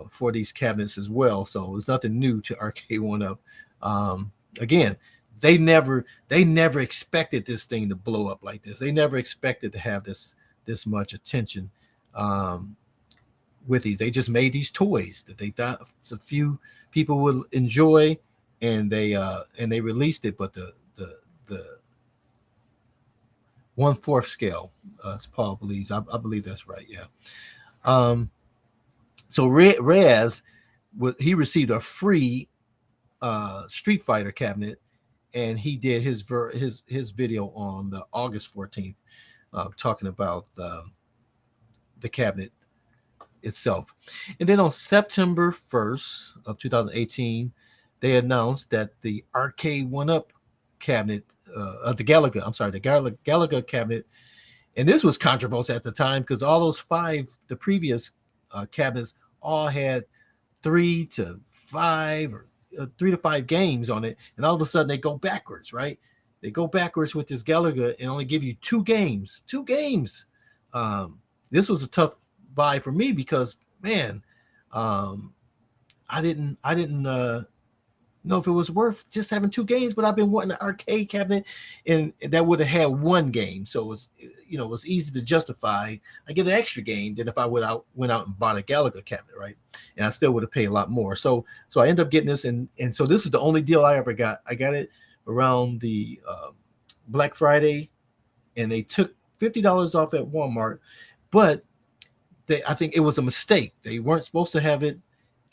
for these cabinets as well. So it's nothing new to Arcade1up. Again, they never expected this thing to blow up like this. They never expected to have this much attention with these. They just made these toys that they thought a few people would enjoy, and they released it. But the 1/4 scale, as Paul believes, I believe that's right. Yeah. So Rez, he received a free Street Fighter cabinet, and he did his video on the August 14th, talking about the cabinet itself. And then on September 1st of 2018, they announced that the Arcade1up cabinet, the Galaga cabinet, and this was controversial at the time because all those the previous cabinets all had 3 to 5 games on it, and all of a sudden they go backwards, right? They go backwards with this Galaga and only give you 2 games. This was a tough buy for me because, man, I didn't know if it was worth just having 2 games, but I've been wanting an arcade cabinet, and that would have had 1 game. So it was easy to justify. I get an extra game than if I went out and bought a Galaga cabinet, right? And I still would have paid a lot more. So I ended up getting this, and so this is the only deal I ever got. I got it around the Black Friday, and they took $50 off at Walmart, but I think it was a mistake. They weren't supposed to have it.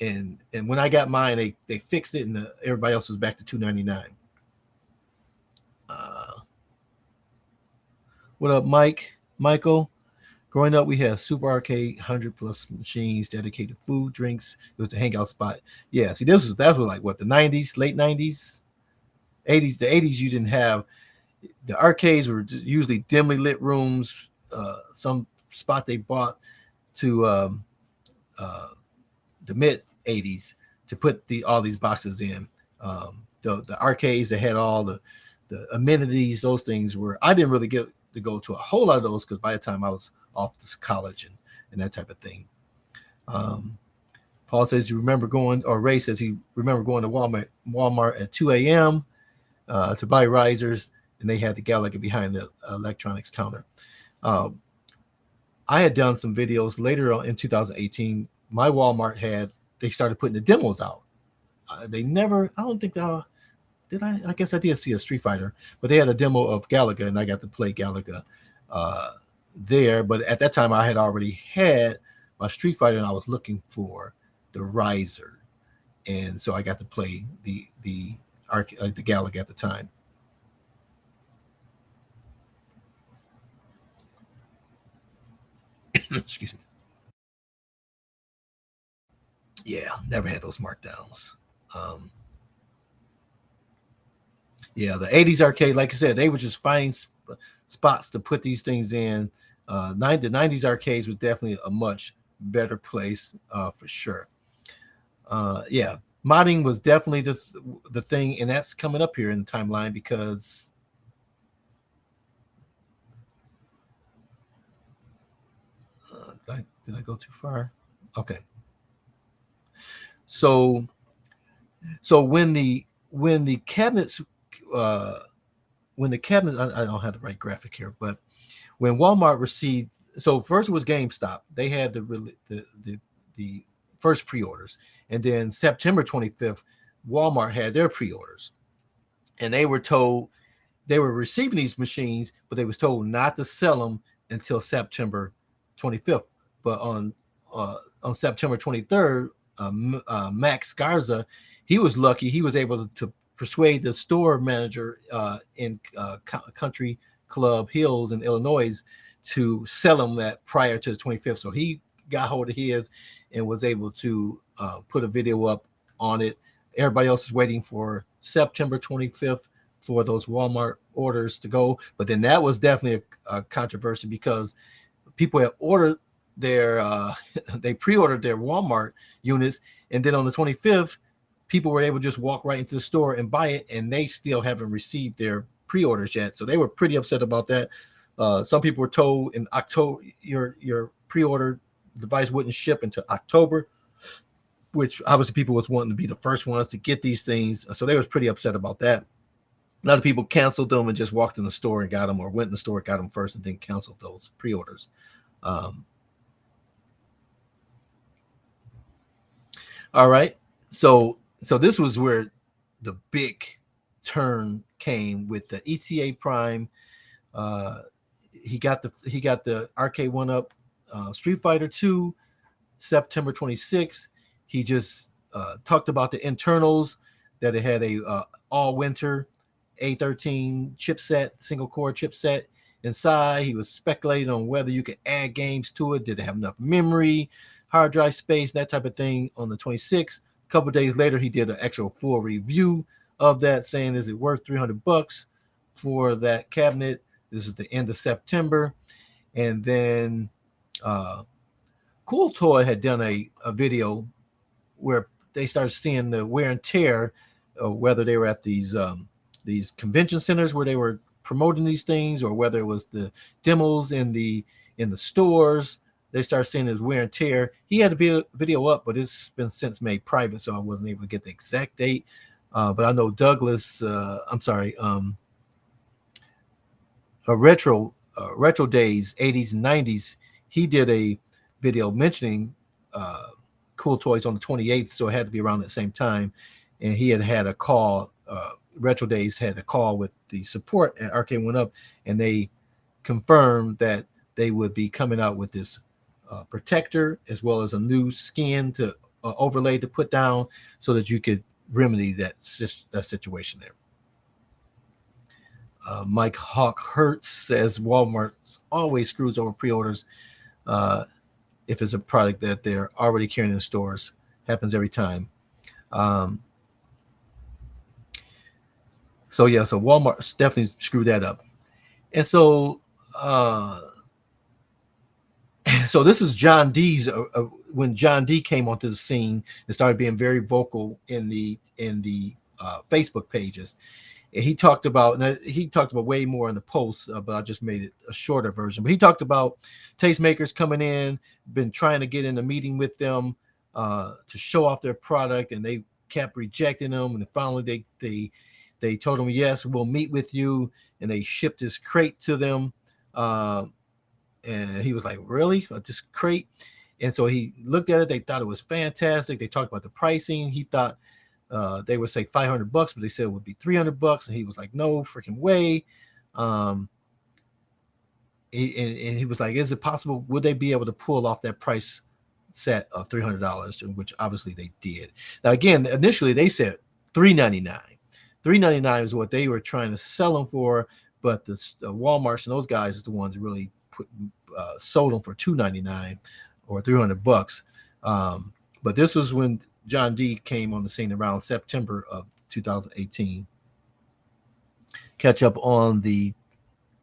And when I got mine, they fixed it, and everybody else was back to $2.99. What up, Michael? Growing up, we had Super Arcade, 100+ machines, dedicated food, drinks. It was the hangout spot. Yeah, see, that was like what, the 90s, late 90s, 80s. The 80s, you didn't have the arcades were usually dimly lit rooms. Some spot they bought to the mid 80s to put all these boxes in. The arcades that had all the amenities, those things were, I didn't really get to go to a whole lot of those because by the time I was off to college and that type of thing. Paul says Ray says he remember going to Walmart at 2 a.m. To buy risers, and they had the Galaga behind the electronics counter. I had done some videos later on in 2018. My Walmart they started putting the demos out. I don't think did I? I guess I did see a Street Fighter, but they had a demo of Galaga, and I got to play Galaga there. But at that time, I had already had my Street Fighter, and I was looking for the riser, and so I got to play the Galaga at the time. Excuse me. Yeah, never had those markdowns. Yeah, the 80s arcade, like I said, they were just finding spots to put these things in. The 90s arcades was definitely a much better place for sure. Yeah, modding was definitely the thing, and that's coming up here in the timeline because did I go too far? Okay. So when the cabinets I don't have the right graphic here, but when Walmart received, so first it was GameStop. They had the first pre-orders, and then September 25th, Walmart had their pre-orders, and they were told they were receiving these machines, but they was told not to sell them until September 25th. But on September 23rd, Max Garza, he was lucky. He was able to persuade the store manager in Country Club Hills in Illinois to sell them that prior to the 25th. So he got hold of his and was able to put a video up on it. Everybody else is waiting for September 25th for those Walmart orders to go. But then that was definitely a controversy because people had ordered their they pre-ordered their Walmart units, and then on the 25th, people were able to just walk right into the store and buy it, and they still haven't received their pre-orders yet. So they were pretty upset about that. Some people were told in October your pre-order device wouldn't ship until October, which obviously people was wanting to be the first ones to get these things. So they was pretty upset about that. A lot of people canceled them and just walked in the store and got them, or went in the store, got them first, and then canceled those pre-orders. All right. So this was where the big turn came with the ETA Prime. He got the Arcade1up Street Fighter 2 September 26th. He just talked about the internals, that it had a all winter A13 chipset, single core chipset inside. He was speculating on whether you could add games to it. Did it have enough memory, hard drive space, that type of thing on the 26th. A couple of days later, he did an actual full review of that, saying, is it worth $300 for that cabinet? This is the end of September. And then Cool Toy had done a video where they started seeing the wear and tear, whether they were at these convention centers where they were promoting these things, or whether it was the demos in the stores. They started seeing his wear and tear. He had a video up, but it's been since made private, so I wasn't able to get the exact date. But I know Douglas, Retro Days 80s and 90s, he did a video mentioning Cool Toys on the 28th, so it had to be around that same time. And he had a call, Retro Days had a call with the support at Arcade1up, and they confirmed that they would be coming out with this protector, as well as a new skin to overlay to put down, so that you could remedy that situation there. Mike Hawk Hertz says Walmart always screws over pre-orders if it's a product that they're already carrying in stores. Happens every time. So Walmart definitely screwed that up. And so so this is John D's when John D came onto the scene and started being very vocal in the Facebook pages. And he talked about way more in the post, but I just made it a shorter version. But he talked about tastemakers coming in, been trying to get in a meeting with them to show off their product, and they kept rejecting them. And finally, they told him, yes, we'll meet with you, and they shipped this crate to them. And he was like, really? This crate? And so he looked at it. They thought it was fantastic. They talked about the pricing. He thought they would say $500, but they said it would be $300. And he was like, no freaking way. And he was like, is it possible? Would they be able to pull off that price set of $300? Which obviously they did. Now, again, initially they said $399. $399 is what they were trying to sell them for, but the Walmarts and those guys is the ones who really sold them for $299 or $300. But this was when John D came on the scene around September of 2018. Catch up on the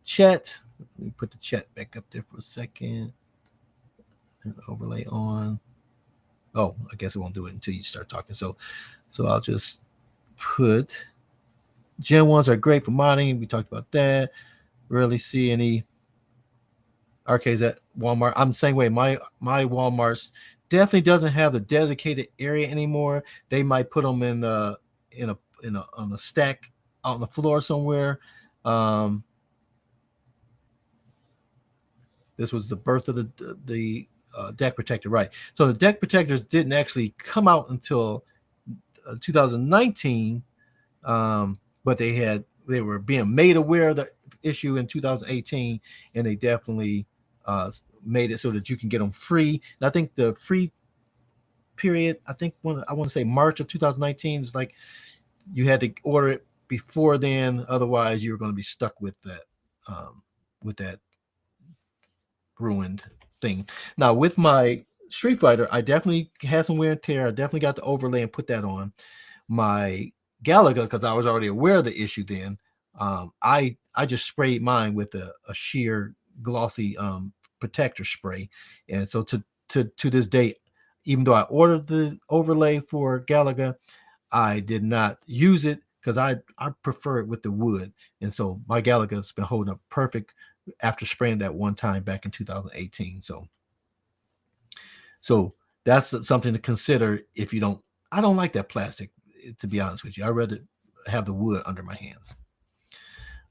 chat. Let me put the chat back up there for a second. Overlay on. Oh, I guess it won't do it until you start talking. So I'll just put Gen 1s are great for modding. We talked about that. Rarely see any arcades at Walmart. I'm the same way. My Walmart's definitely doesn't have the dedicated area anymore. They might put them on a stack out on the floor somewhere. This was the birth of the deck protector, right? So the deck protectors didn't actually come out until 2019, but they were being made aware of the issue in 2018, and they definitely made it so that you can get them free. And I think the free period, I want to say March of 2019, is like you had to order it before then, otherwise you were going to be stuck with that ruined thing. Now with my Street Fighter, I definitely had some wear and tear. I definitely got the overlay and put that on. My Galaga, because I was already aware of the issue then, I just sprayed mine with a sheer glossy protector spray. And so to this day, even though I ordered the overlay for Galaga, I did not use it because I prefer it with the wood. And so my Galaga has been holding up perfect after spraying that one time back in 2018. So that's something to consider if you don't. I don't like that plastic, to be honest with you. I'd rather have the wood under my hands.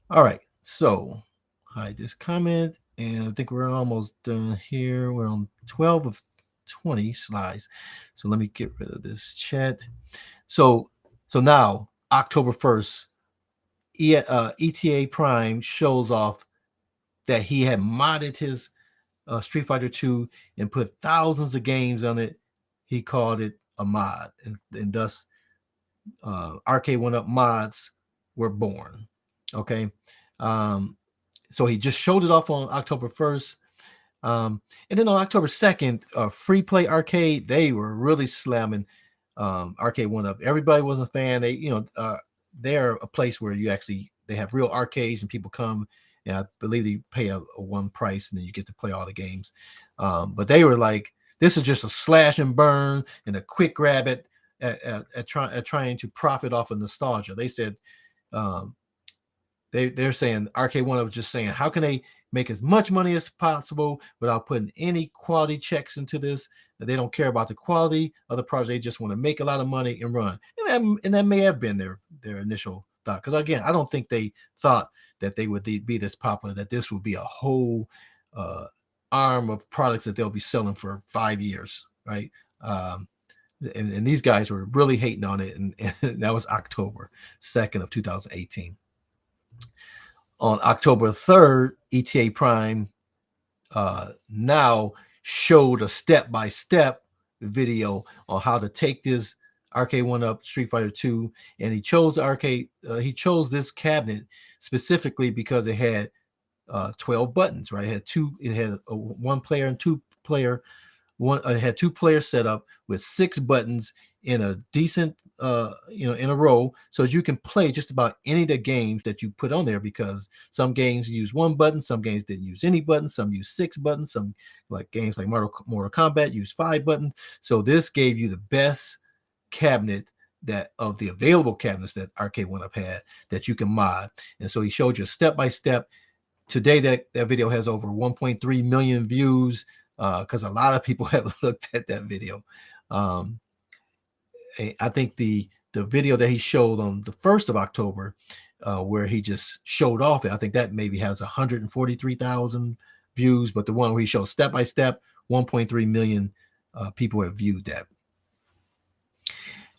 All right, so hide this comment, and I think we're almost done here. We're on 12 of 20 slides. So let me get rid of this chat. So now October 1st, ETA Prime shows off that he had modded his Street Fighter 2 and put thousands of games on it. He called it a mod, and thus Arcade1up mods were born. Okay, so he just showed it off on October 1st. And then on October 2nd, Free Play Arcade, they were really slamming Arcade1up. Everybody was a fan. They're a place where they have real arcades and people come. And I believe they pay a one price and then you get to play all the games. But they were like, this is just a slash and burn and a quick grab at trying to profit off of nostalgia. They said they're saying Arcade1up was just saying, how can they make as much money as possible without putting any quality checks into this? They don't care about the quality of the project. They just want to make a lot of money and run. And that may have been their initial thought. Because again, I don't think they thought that they would be this popular, that this would be a whole arm of products that they'll be selling for 5 years, right? And these guys were really hating on it. And that was October 2nd of 2018. On October 3rd, ETA Prime now showed a step-by-step video on how to take this Arcade1up Street Fighter 2, and he chose this cabinet specifically because it had 12 buttons, right? It had a one player and two player. It had two players set up with 6 buttons in a decent in a row, so as you can play just about any of the games that you put on there, because some games use 1 button, some games didn't use any buttons, some use 6 buttons, some like games like Mortal Kombat use 5 buttons. So this gave you the best cabinet that of the available cabinets that Arcade1up had that you can mod. And so he showed you step by step. Today that video has over 1.3 million views because a lot of people have looked at that video. I think the video that he showed on the 1st of October, where he just showed off it, I think that maybe has 143,000 views, but the one where he showed step by step, 1.3 million people have viewed that.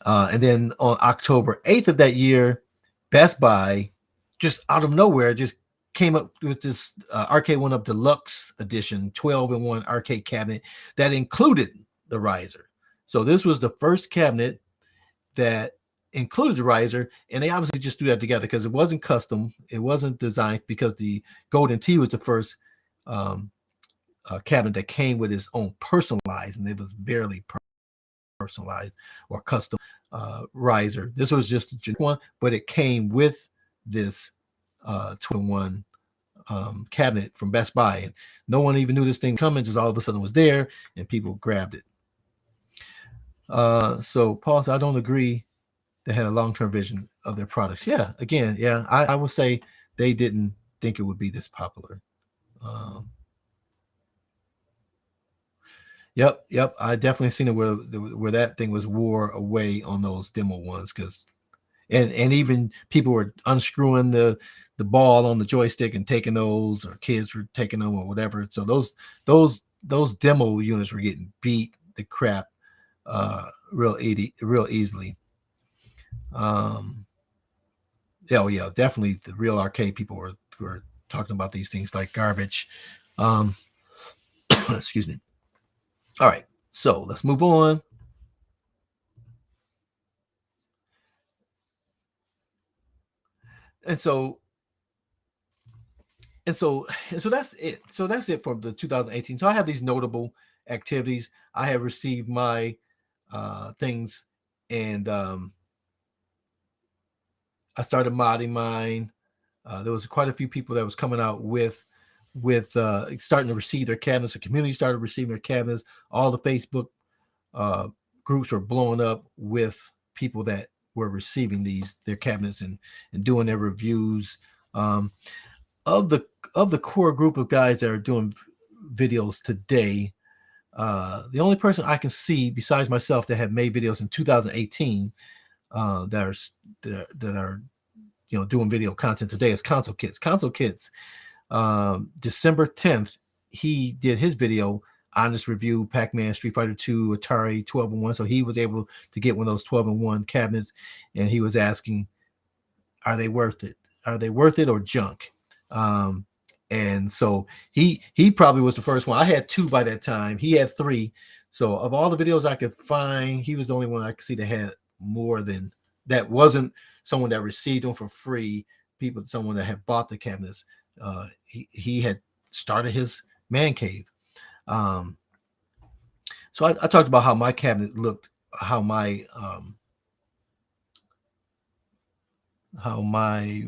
And then on October 8th of that year, Best Buy, just out of nowhere, just came up with this Arcade1up Deluxe Edition 12-in-1 arcade cabinet that included the riser. So this was the first cabinet that included the riser, and they obviously just threw that together because it wasn't custom, it wasn't designed, because the Golden Tee was the first cabinet that came with its own personalized, and it was barely personalized or custom riser. This was just a one, but it came with this 2-in-1 cabinet from Best Buy, and no one even knew this thing coming, just all of a sudden it was there and people grabbed it. So Paul said, I don't agree they had a long-term vision of their products. Yeah, again, yeah, I would say they didn't think it would be this popular. Yep, I definitely seen it where that thing was wore away on those demo ones, because and even people were unscrewing the ball on the joystick and taking those, or kids were taking them or whatever. So those demo units were getting beat the crap real easily. Yeah, definitely the real arcade people were talking about these things like garbage. Excuse me. All right, so let's move on. And so that's it. So that's it for the 2018. So I have these notable activities. I have received my things, and I started modding mine. There was quite a few people that was coming out with with starting to receive their cabinets. The community started receiving their cabinets. All the Facebook groups were blowing up with people that were receiving their cabinets and doing their reviews. Of the core group of guys that are doing videos today, the only person I can see besides myself that have made videos in 2018 that are doing video content today is Console Kits. Console Kits, December 10th, he did his video, honest review, Pac-Man, Street Fighter 2, Atari 12-in-1. So he was able to get one of those 12-in-1 cabinets, and he was asking, are they worth it? Are they worth it or junk? And so he probably was the first one. I had 2 by that time. He had 3. So of all the videos I could find, he was the only one I could see that had more than that. Wasn't someone that received them for free. Someone that had bought the cabinets. He had started his man cave. So I talked about how my cabinet looked, how my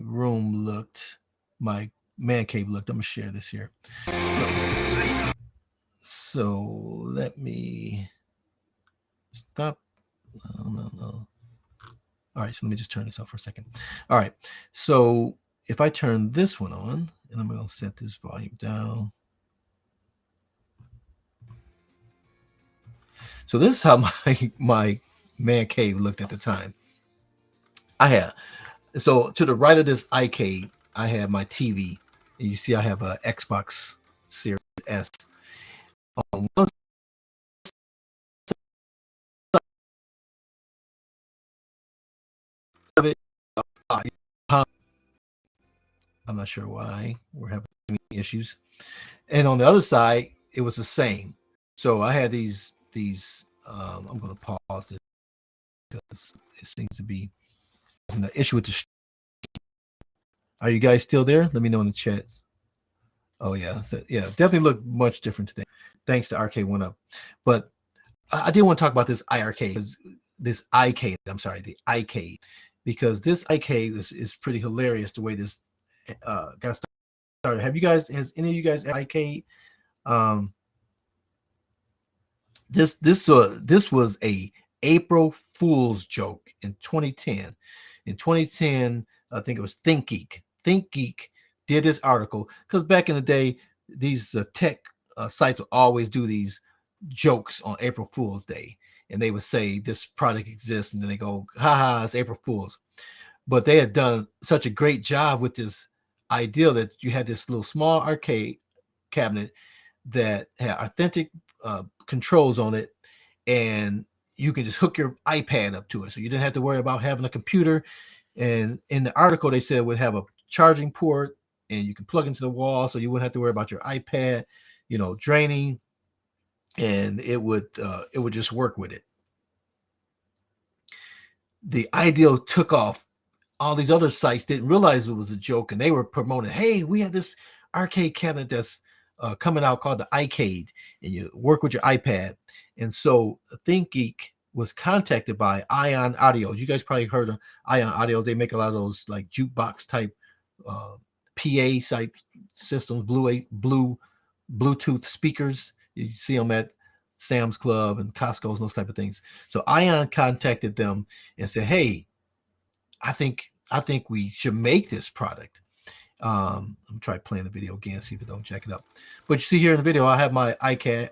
room looked, my man cave looked. I'm gonna share this here. So let me stop. No. All right, so let me just turn this off for a second. All right, so if I turn this one on, and I'm gonna set this volume down. So this is how my man cave looked at the time. So to the right of this arcade, I have my TV, and you see I have a Xbox Series S. On one of it, I'm not sure why we're having issues, and on the other side, it was the same. So I had these. I'm going to pause this because it seems to be an issue with the. Are you guys still there? Let me know in the chats. Oh yeah, so yeah, definitely look much different today, thanks to Arcade1up. But I did want to talk about this iCade, the iCade, because this iCade is pretty hilarious the way this got started. Has any of you guys iCade? This was a April Fool's joke in 2010. In 2010, I think it was ThinkGeek. ThinkGeek did this article because back in the day, these tech sites would always do these jokes on April Fool's Day, and they would say this product exists, and then they go, "Ha, it's April Fool's." But they had done such a great job with this idea that you had this little small arcade cabinet that had authentic controls on it, and you can just hook your iPad up to it, so you didn't have to worry about having a computer. And in the article, they said it would have a charging port, and you can plug into the wall, so you wouldn't have to worry about your iPad, draining, and it would just work with it. The idea took off. All these other sites didn't realize it was a joke, and they were promoting, "Hey, we have this arcade cabinet that's coming out called the iCade, and you work with your iPad." And so ThinkGeek was contacted by Ion Audio. You guys probably heard of Ion Audio. They make a lot of those like jukebox type PA type systems, Bluetooth speakers. You see them at Sam's Club and Costco's, those type of things. So Ion contacted them and said, "Hey, I think we should make this product." I'm try playing the video again, see if it don't check it up. But you see here in the video, I have my iPad,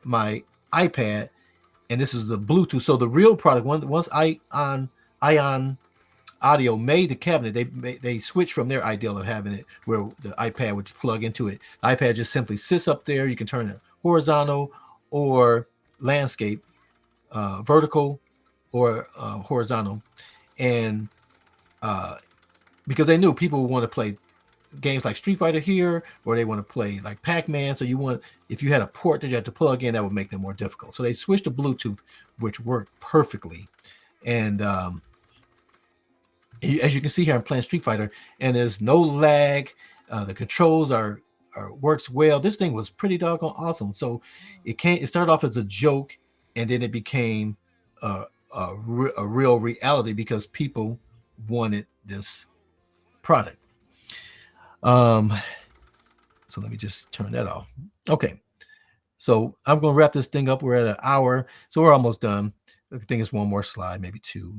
and this is the Bluetooth. So the real product, once Ion Audio made the cabinet, they switched from their ideal of having it where the iPad would plug into it. The iPad just simply sits up there. You can turn it horizontal or landscape, vertical or horizontal, and because they knew people would want to play games like Street Fighter here, or they want to play like Pac-Man. So if you had a port that you had to plug in, that would make them more difficult. So they switched to Bluetooth, which worked perfectly. And as you can see here, I'm playing Street Fighter, and there's no lag. The controls works well. This thing was pretty doggone awesome. So it started off as a joke, and then it became a real reality because people wanted this product. So let me just turn that off. Okay. So I'm going to wrap this thing up. We're at an hour, so we're almost done. I think it's one more slide, maybe two.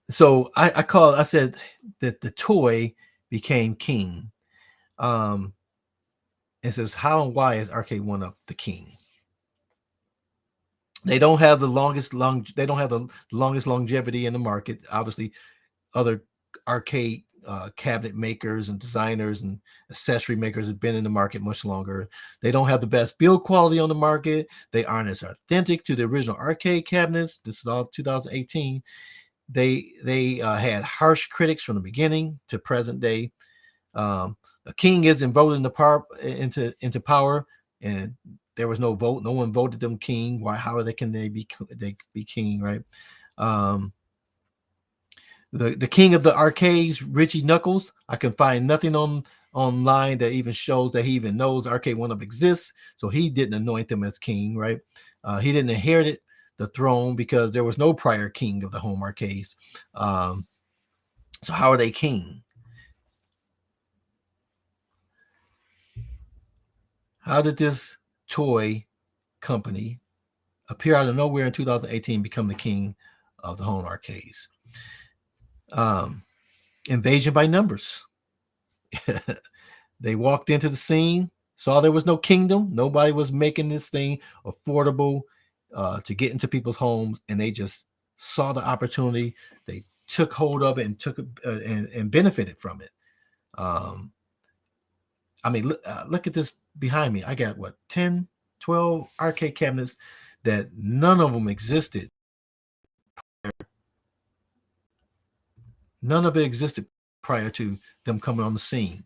So I said that the toy became king. It says, how and why is Arcade1up the king? They don't have the longest longevity in the market. Obviously, other arcade cabinet makers and designers and accessory makers have been in the market much longer. They don't have the best build quality on the market. They aren't as authentic to the original arcade cabinets. This is all 2018. They had harsh critics from the beginning to present day. A king isn't voted into power, and there was no vote. No one voted them king. Why? How can they be king, right? The king of the arcades, Richie Knuckles. I can find nothing online that even shows that he even knows Arcade1up exists. So he didn't anoint them as king, right? He didn't inherit the throne because there was no prior king of the home arcades. So how are they king? How did this toy company appear out of nowhere in 2018, become the king of the home arcades? Invasion by numbers. They walked into the scene, saw there was no kingdom. Nobody was making this thing affordable to get into people's homes, and they just saw the opportunity. They took hold of it and took and benefited from it. I mean, look at this behind me. I got what, 10, 12 arcade cabinets that none of them existed. None of it existed prior to them coming on the scene.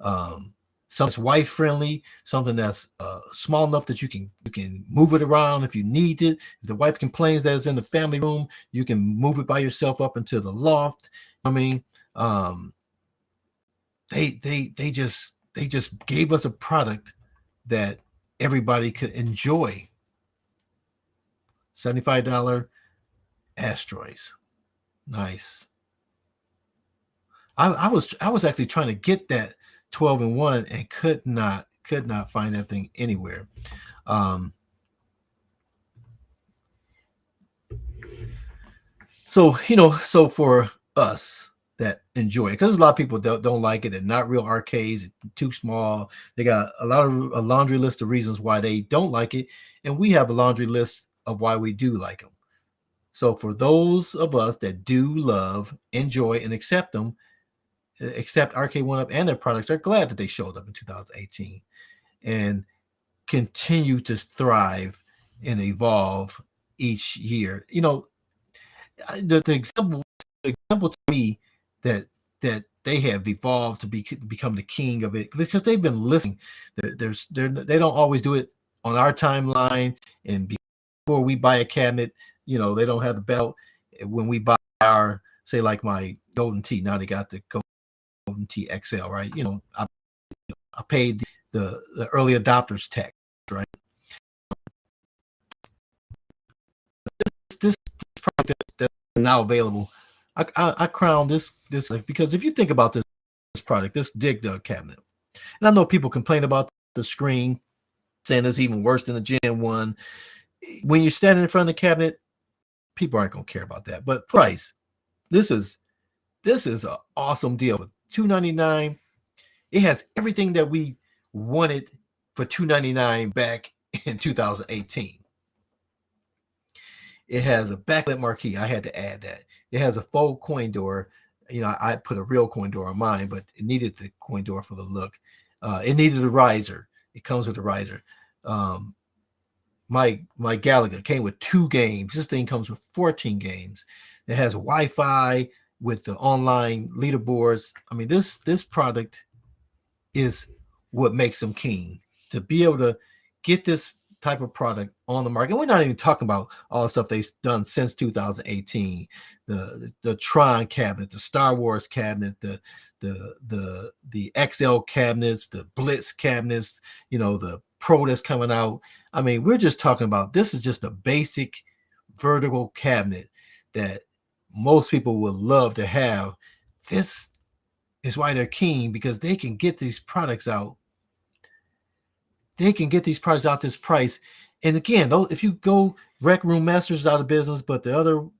Something that's wife friendly, something that's small enough that you can move it around if you need it. If the wife complains that it's in the family room, you can move it by yourself up into the loft. I mean, they just gave us a product that everybody could enjoy. $75 asteroids. Nice. I was actually trying to get that 12-in-1 and could not find that thing anywhere. So for us that enjoy it, because a lot of people don't like it. They're not real arcades. It's too small. They got a laundry list of reasons why they don't like it, and we have a laundry list of why we do like them. So for those of us that do love, enjoy, and accept Arcade1up and their products, are glad that they showed up in 2018 and continue to thrive and evolve each year. The example to me that they have evolved to become the king of it, because they've been listening. They don't always do it on our timeline, and before we buy a cabinet, they don't have the belt. When we buy our, say, like my Golden Tee, now they got the Golden Tee XL, right? I paid the early adopters tax, right? This product that's now available, I crown this because if you think about this product, this Dig Dug cabinet, and I know people complain about the screen, saying it's even worse than the Gen 1. When you're standing in front of the cabinet, people aren't going to care about that. But price, this is an awesome deal. For $299, it has everything that we wanted for $299 back in 2018. It has a backlit marquee. I had to add that. It has a faux coin door. I put a real coin door on mine, but it needed the coin door for the look. It needed a riser. It comes with a riser. My Galaga came with 2 games. This thing comes with 14 games. It has Wi-Fi with the online leaderboards. I mean, this product is what makes them king. To be able to get this type of product on the market. We're not even talking about all the stuff they've done since 2018. The Tron cabinet, the Star Wars cabinet, the XL cabinets, the Blitz cabinets, the Pro that's coming out. I mean, we're just talking about, this is just a basic vertical cabinet that most people would love to have. This is why they're keen, because they can get these products out. They can get these products out this price. And again, though, if you go, Rec Room Masters is out of business, but the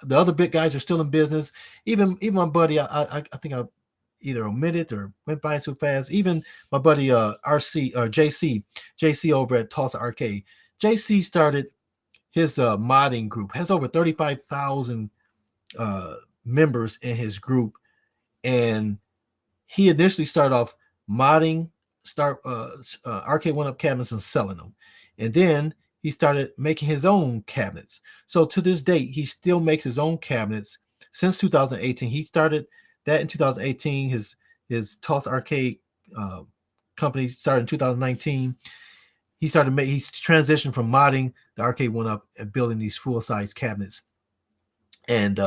other big guys are still in business. Even my buddy, I think I either omitted or went by too fast. Even my buddy JC over at Tulsa Arcade. JC started his modding group, has over 35,000 members in his group, and he initially started off modding Arcade1up cabinets and selling them, and then he started making his own cabinets. So to this date, he still makes his own cabinets since 2018. He started that in 2018. His Tulsa Arcade company started in 2019. He's transitioned from modding the Arcade1up and building these full-size cabinets. And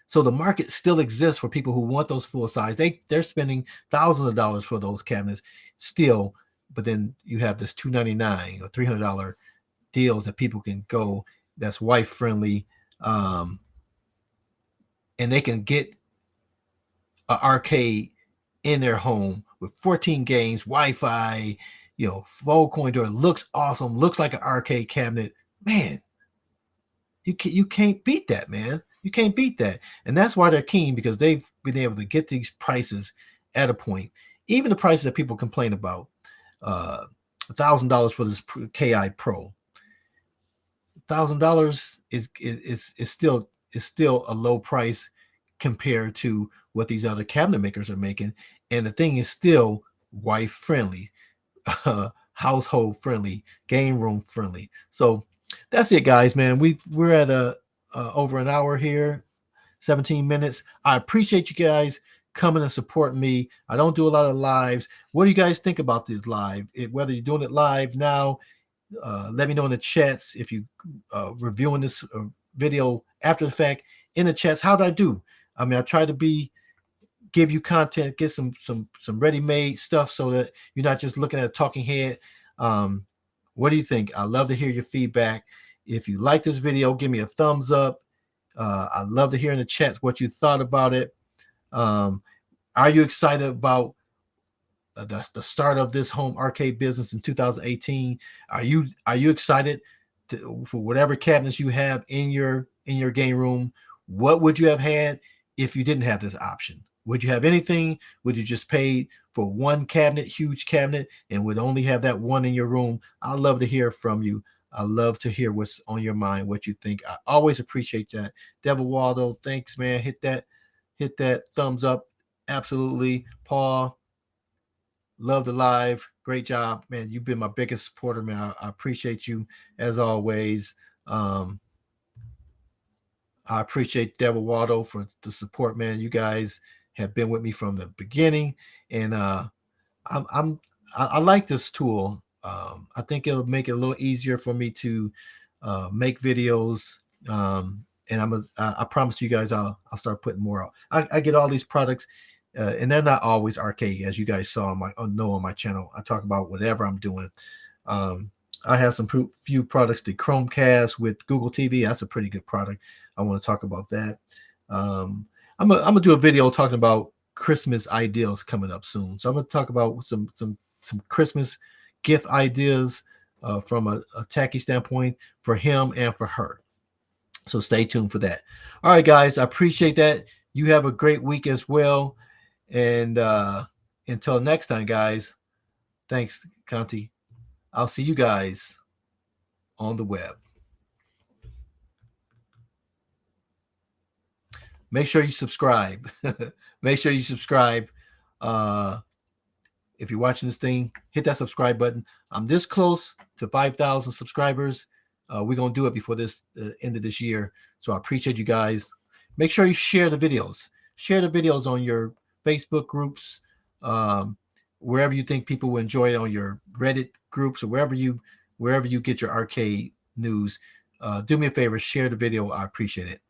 so the market still exists for people who want those full size. They're spending thousands of dollars for those cabinets still, but then you have this $299 or $300 deals that people can go, that's wife friendly, and they can get an arcade in their home with 14 games, Wi-Fi, full coin door, looks awesome, looks like an arcade cabinet. Man, you can't beat that, man. You can't beat that. And that's why they're keen, because they've been able to get these prices at a point. Even the prices that people complain about, $1,000 for this KI Pro. $1,000 is still a low price compared to what these other cabinet makers are making. And the thing is still wife friendly, household friendly, game room friendly. So that's it, guys, man. We're at over an hour here, 17 minutes. I appreciate you guys coming and supporting me. I don't do a lot of lives. What do you guys think about this live? Whether you're doing it live now, let me know in the chats. If you reviewing this video after the fact, in the chats, how did I do? I mean, I try to give you content, get some ready-made stuff so that you're not just looking at a talking head. What do you think? I love to hear your feedback. If you like this video, give me a thumbs up. I'd love to hear in the chat what you thought about it. Are you excited about the start of this home arcade business in 2018? Are you excited for whatever cabinets you have in your game room? What would you have had if you didn't have this option? Would you have anything? Would you just pay for one cabinet, huge cabinet, and would only have that one in your room? I'd love to hear from you. I love to hear what's on your mind, what you think. I always appreciate that. Devil Waldo, thanks, man. Hit that thumbs up. Absolutely. Paul, love the live. Great job, man. You've been my biggest supporter, man. I appreciate you as always. I appreciate Devil Waldo for the support, man. You guys have been with me from the beginning, and I like this tool. I think it'll make it a little easier for me to make videos. And I promise you guys, I'll start putting more out. I get all these products, and they're not always arcade, as you guys saw on my channel. I talk about whatever I'm doing. I have some few products, the Chromecast with Google TV. That's a pretty good product. I want to talk about that. I'm gonna do a video talking about Christmas ideas coming up soon. So I'm gonna talk about some Christmas gift ideas from a tacky standpoint for him and for her. So stay tuned for that. All right, guys, I appreciate that. You have a great week as well. And until next time, guys, thanks, Conti. I'll see you guys on the web. Make sure you subscribe. Make sure you subscribe. If you're watching this thing, hit that subscribe button. I'm this close to 5,000 subscribers. We're going to do it before this end of this year. So I appreciate you guys. Make sure you share the videos. Share the videos on your Facebook groups, wherever you think people will enjoy it, on your Reddit groups, or wherever you get your arcade news. Do me a favor, share the video. I appreciate it.